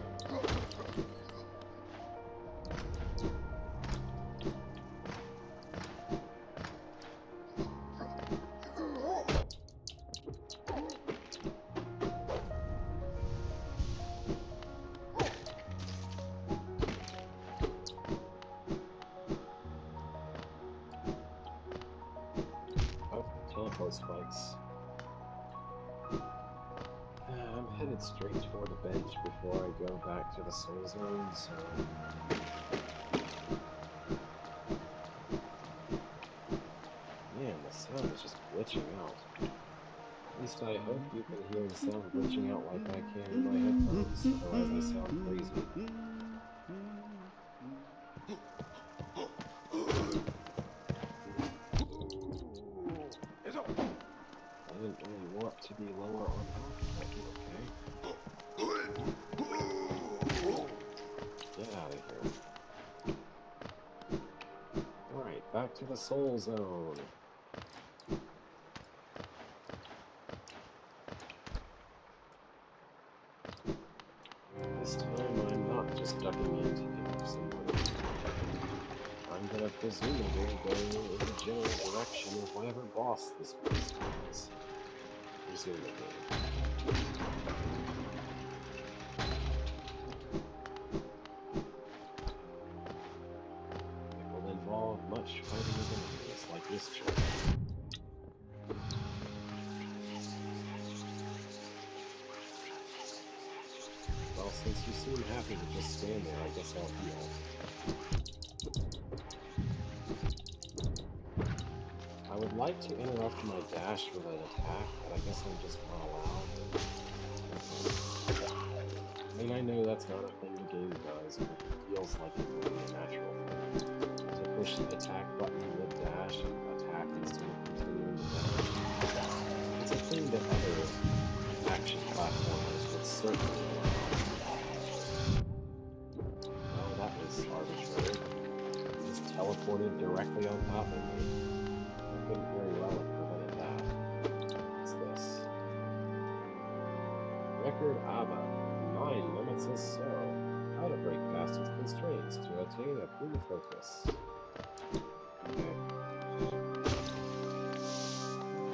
straight toward the bench before I go back to the soul zone, so... Man, the sound is just glitching out. At least I hope you can hear the sound glitching out like I can in my headphones, otherwise I sound crazy. I didn't really want to be lower on health, but okay. Get out of here. Alright, back to the soul zone. This time I'm not just ducking in to pick up some money. I'm gonna presumably go in the general direction of whatever boss this place is. Presumably. It will involve much fighting of enemies like this joint. Well, since you seem happy to just stand there, I guess I'll heal. I would like to interrupt my dash with an attack, but I guess I'm just not allowed. I mean, I know that's not a thing the game does, but it feels like it would be a natural thing. To push the attack button with dash and attack instead of continuing to dash. It's a thing that other action platformers would certainly allow. Oh, that was arbitrary. He just teleported directly on top of me. Couldn't very well have prevented that. What's this? Record ABBA. 9 limits us so. How to break past its constraints to attain a clear focus. Okay.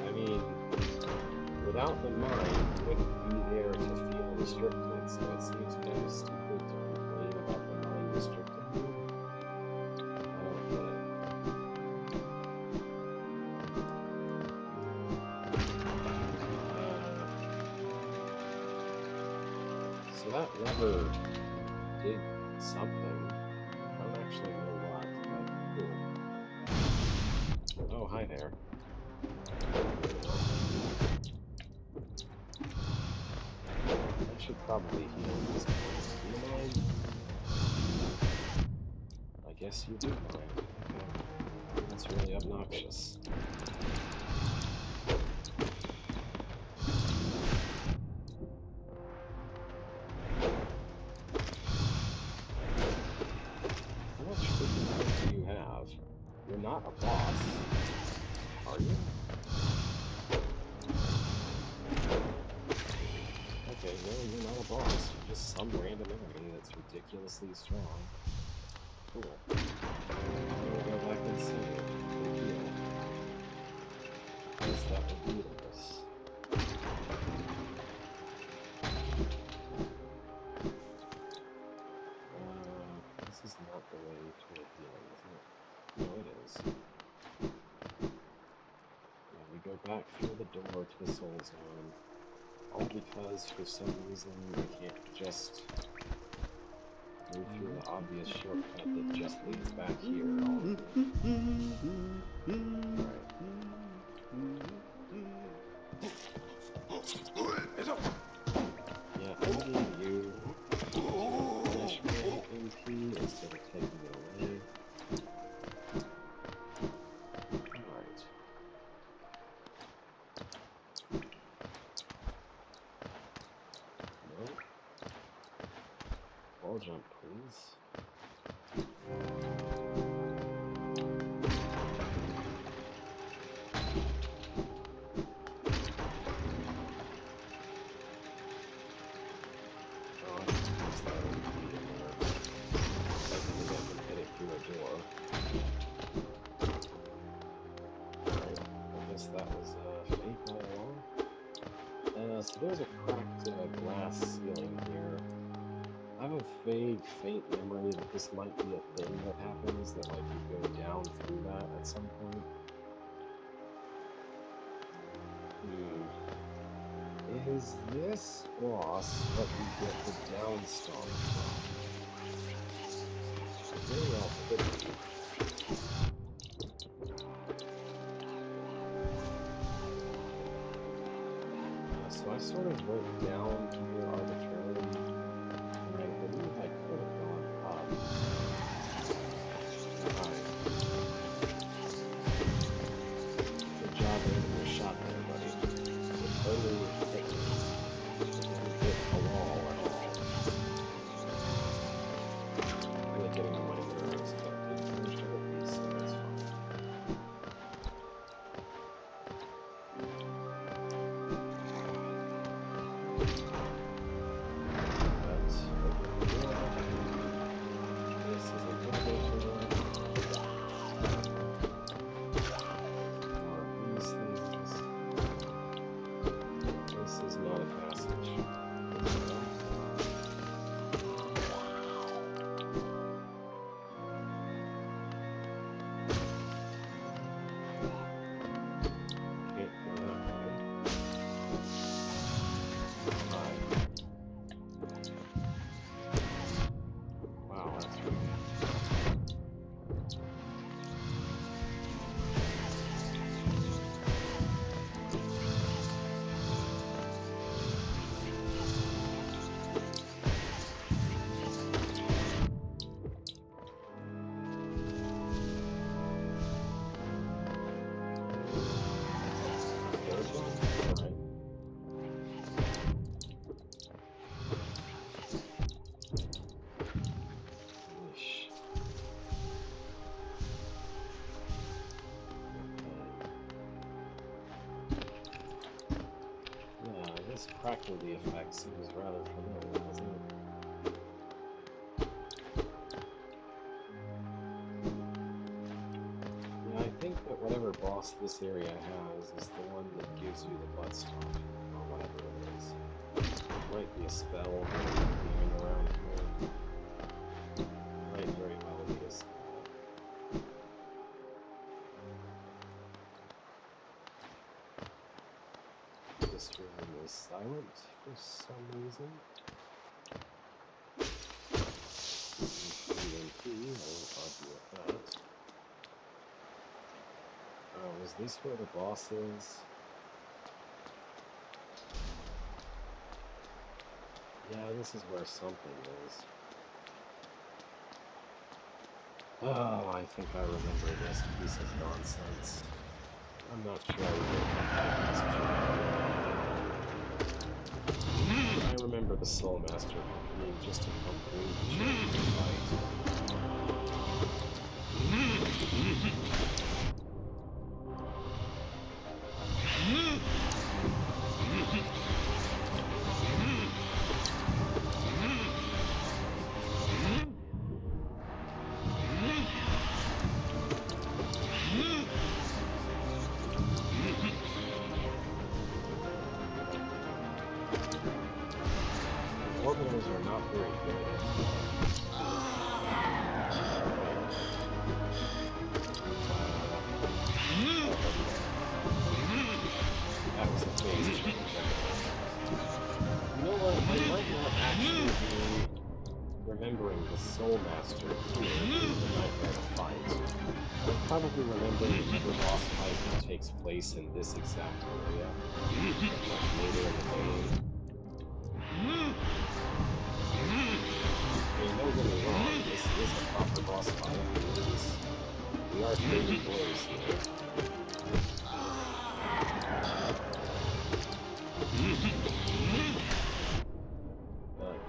I mean, without the mind, you wouldn't be there to feel restricted, so it seems kind of stupid to complain about the mind restricting you. I don't get it. So that lever did something. I don't actually know what, but cool. Oh, hi there. I should probably heal at this point. Do you mind? I guess you do mind. Okay. That's really obnoxious. How much freaking health do you have? You're not a boss, are you? Okay, no, you're not a boss. You're just some random enemy that's ridiculously strong. Cool. I'm gonna go back and save and heal. Guess that would be this. This is not the way toward healing, isn't it? No, it is. Yeah, we go back through the door to the soul zone. All because, for some reason, I can't just go through the obvious shortcut that just leads back here. Alright. Yeah, I need you to replenish my MP instead of taking it away. Alright. No. Wall jump, please. So there's a cracked glass ceiling here. I have a vague, faint memory that this might be a thing that happens, that like you go down through that at some point. Is this boss what you get the down stomp from? It very well could be. So I sort of went down here arbitrarily, and I believe I could have gone up. Alright. Good job aiming your shot there, buddy. It totally hit me. It didn't hit a wall at all. Really getting on my nerves, but it finished at least, so that's fine. But over here, this is a little bit more. These things. This is not a passage. Can't go that way. Alright. Wow, that's really. Third one? Alright. Yeesh. Yeah, this crackly effect seems rather familiar, doesn't it? Yeah, I think that whatever boss this area has is the one that gives you the butt stomp, or whatever it is. Might be a spell even around here. Might very well be a spell. This room is silent for some reason. EMP, I won't argue with that. Oh, is this where the boss is? Yeah, this is where something is. Oh, I think I remember this piece of nonsense. I'm not sure I remember I remember the Soul Master being just a complete joke to fight. Orbitals are not very good. That was a phase change. You know what? I might not actually be remembering the Soul Master here in the Nightmare fight. I'm probably remembering another boss fight that takes place in this exact area, much later in the game. I mean, don't get me wrong, this is a proper boss fight. We are trading blows here. But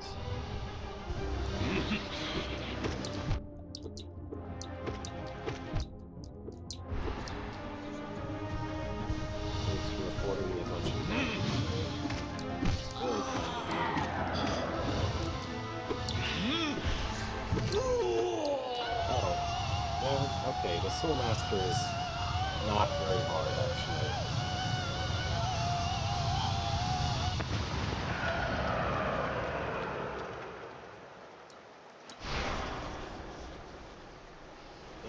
thanks for reporting me a bunch of money. It's very kind of you. Oh, well, okay, the Soul Master is not very hard, actually.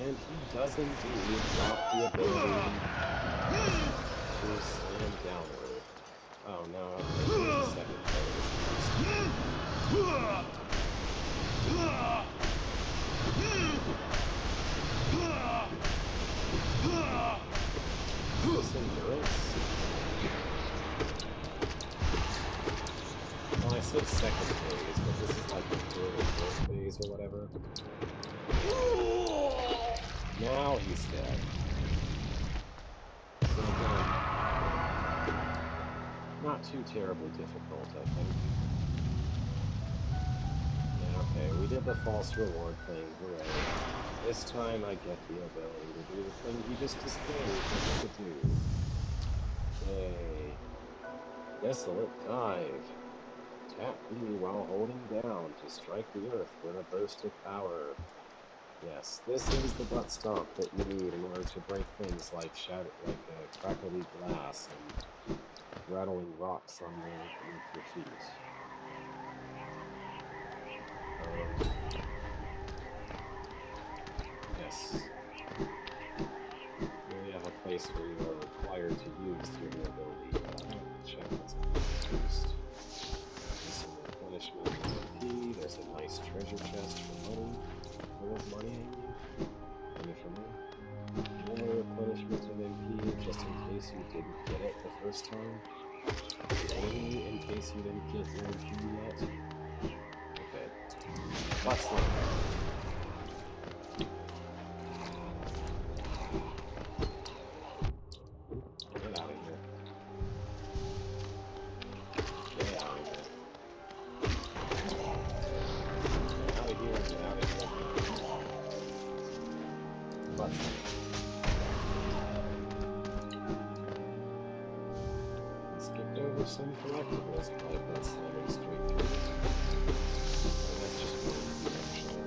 And he does indeed drop the ability to slam downward. Oh no, okay, here's the second this endurance? Well, I said second phase, but this is like the third or fourth phase or whatever. Now he's dead. So again, not too terribly difficult, I think. Yeah, okay, we did the false reward thing, hooray. This time I get the ability to do the thing he just displayed for me to do. Yay. Desolate Dive. Tap B while holding down to strike the earth with a burst of power. Yes, this is the butt stomp that you need in order to break things like crackly glass and rattling rocks underneath your feet. Yes. Here we have a place where you are required to use your new ability, but I want to check what's up first. There's some replenishment of MP, there's a nice treasure chest for money, full of money, I mean. Money for me. More replenishment of MP, just in case you didn't get it the first time. Only in case you didn't get your MP yet. Okay. What's that? Get out of here. Get out of here. Get out of here, get out of here. What's that? Skipped over some collectibles by butt slamming straight through. That's just one, actually.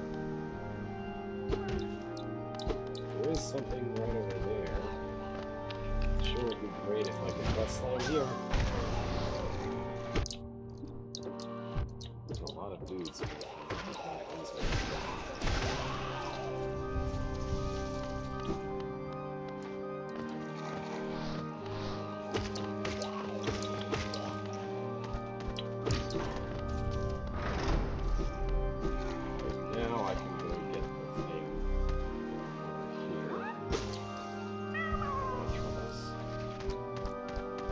There is something right over there. Sure would be great if I could butt slam here. There's a lot of dudes here. Now I can go get the thing over here.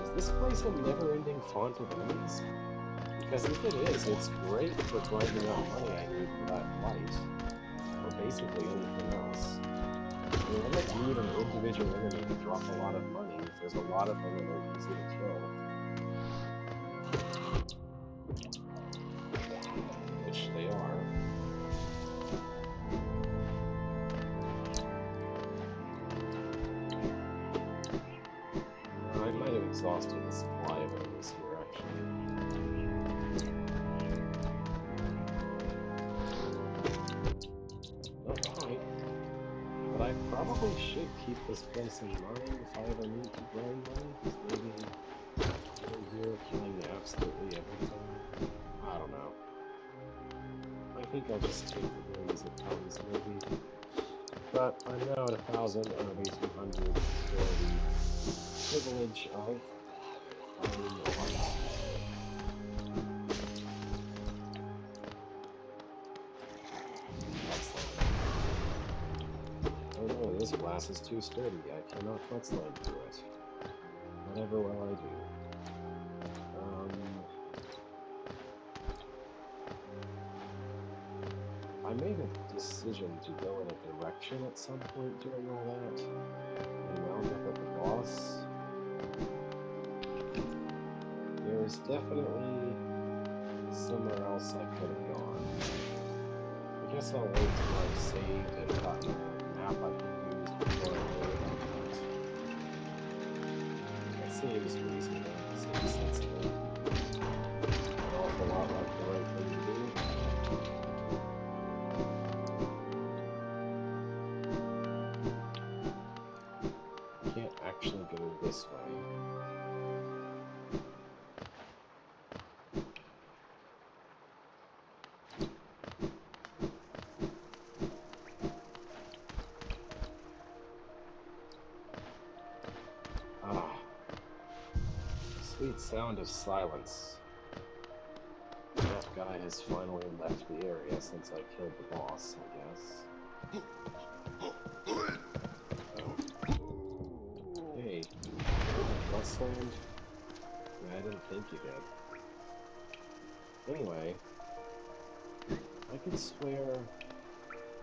Is this place a never-ending font of enemies? Because if it is, it's great for grinding up money I need for that light. Or basically anything else. I mean, I don't need an individual enemy to drop a lot of money if there's a lot of them and they're easy to kill. Which they are. I might have exhausted the supply of enemies here, actually. Not quite. But I probably should keep this place in mind if I ever need to grind money. Maybe over here killing absolutely everything. I don't know. I think I'll just take the game as it comes, maybe. But I'm now at 1,000 out of 1,800 for the privilege of finding a light. Oh no, this glass is too sturdy. I cannot butt slam through it. Whatever will I do? I made a decision to go in a direction at some point during all that, and wound up at the boss. There's definitely somewhere else I could have gone. I guess I'll wait till I've saved and gotten a map I can use before I go about that. That seems reasonable, seems sensible. An awful lot like the right thing to do. Can't actually go this way. Sweet Sound of silence. That guy has finally left the area since I killed the boss, I guess. Hey, Bus Land? Yeah, I didn't think you did. Anyway, I could swear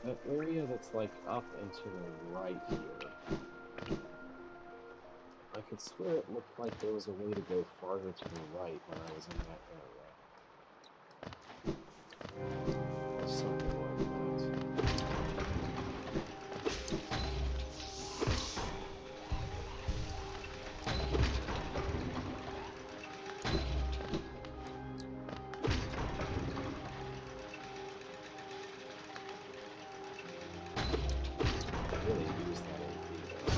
that area that's like up and to the right here, I could swear it looked like there was a way to go farther to the right when I was in that area. Or something like that. I really used that AP though.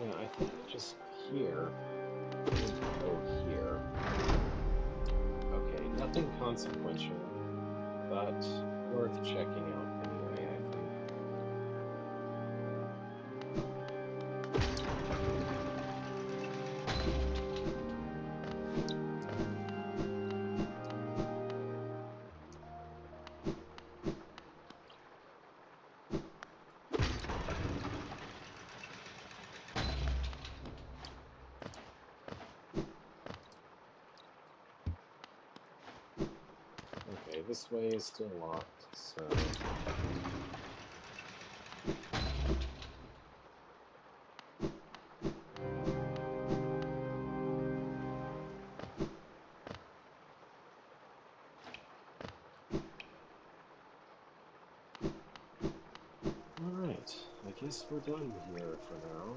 Yeah, I think just here. Oh, here. Okay, nothing consequential, but worth checking out anyway, I think. Okay, this way is still locked, so... Alright, I guess we're done here for now.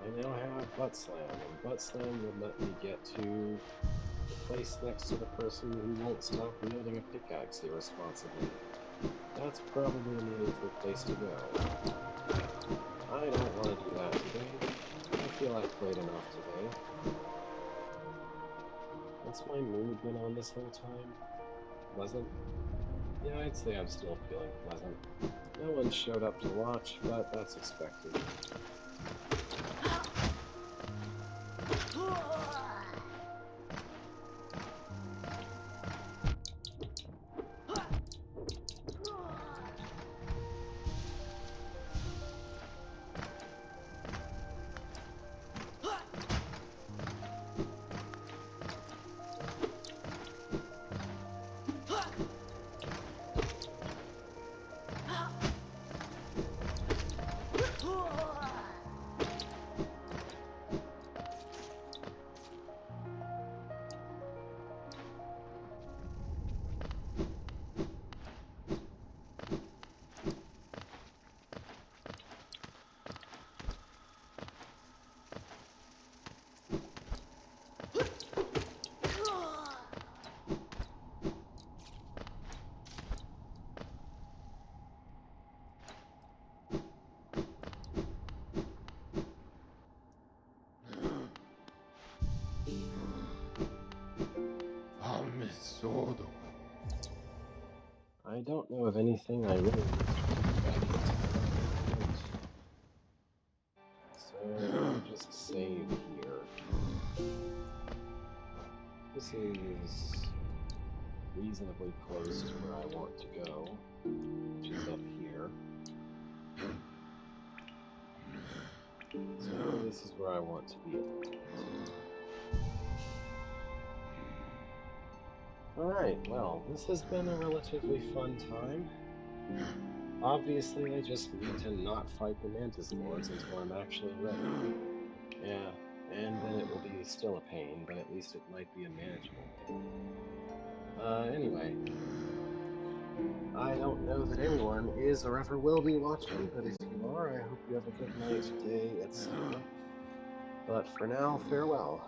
I now have Butt Slam, and Butt Slam would let me get to the place next to the person who won't stop wielding a pickaxe irresponsibly. That's probably a meaningful place to go. I don't want to do that today. I feel I've played enough today. What's my mood been on this whole time? Pleasant? Yeah, I'd say I'm still feeling pleasant. No one showed up to watch, but that's expected. Amesodo. I don't know of anything I really need to do back into that. So I'll just save here. This is reasonably close to where I want to go, which is up here. So this is where I want to be at the moment. Alright, well, this has been a relatively fun time. Obviously, I just need to not fight the Mantis Lords until I'm actually ready. Yeah, and then it will be still a pain, but at least it might be a manageable pain. Anyway. I don't know that anyone is or ever will be watching, but if you are, I hope you have a good night, day, etc. But for now, farewell.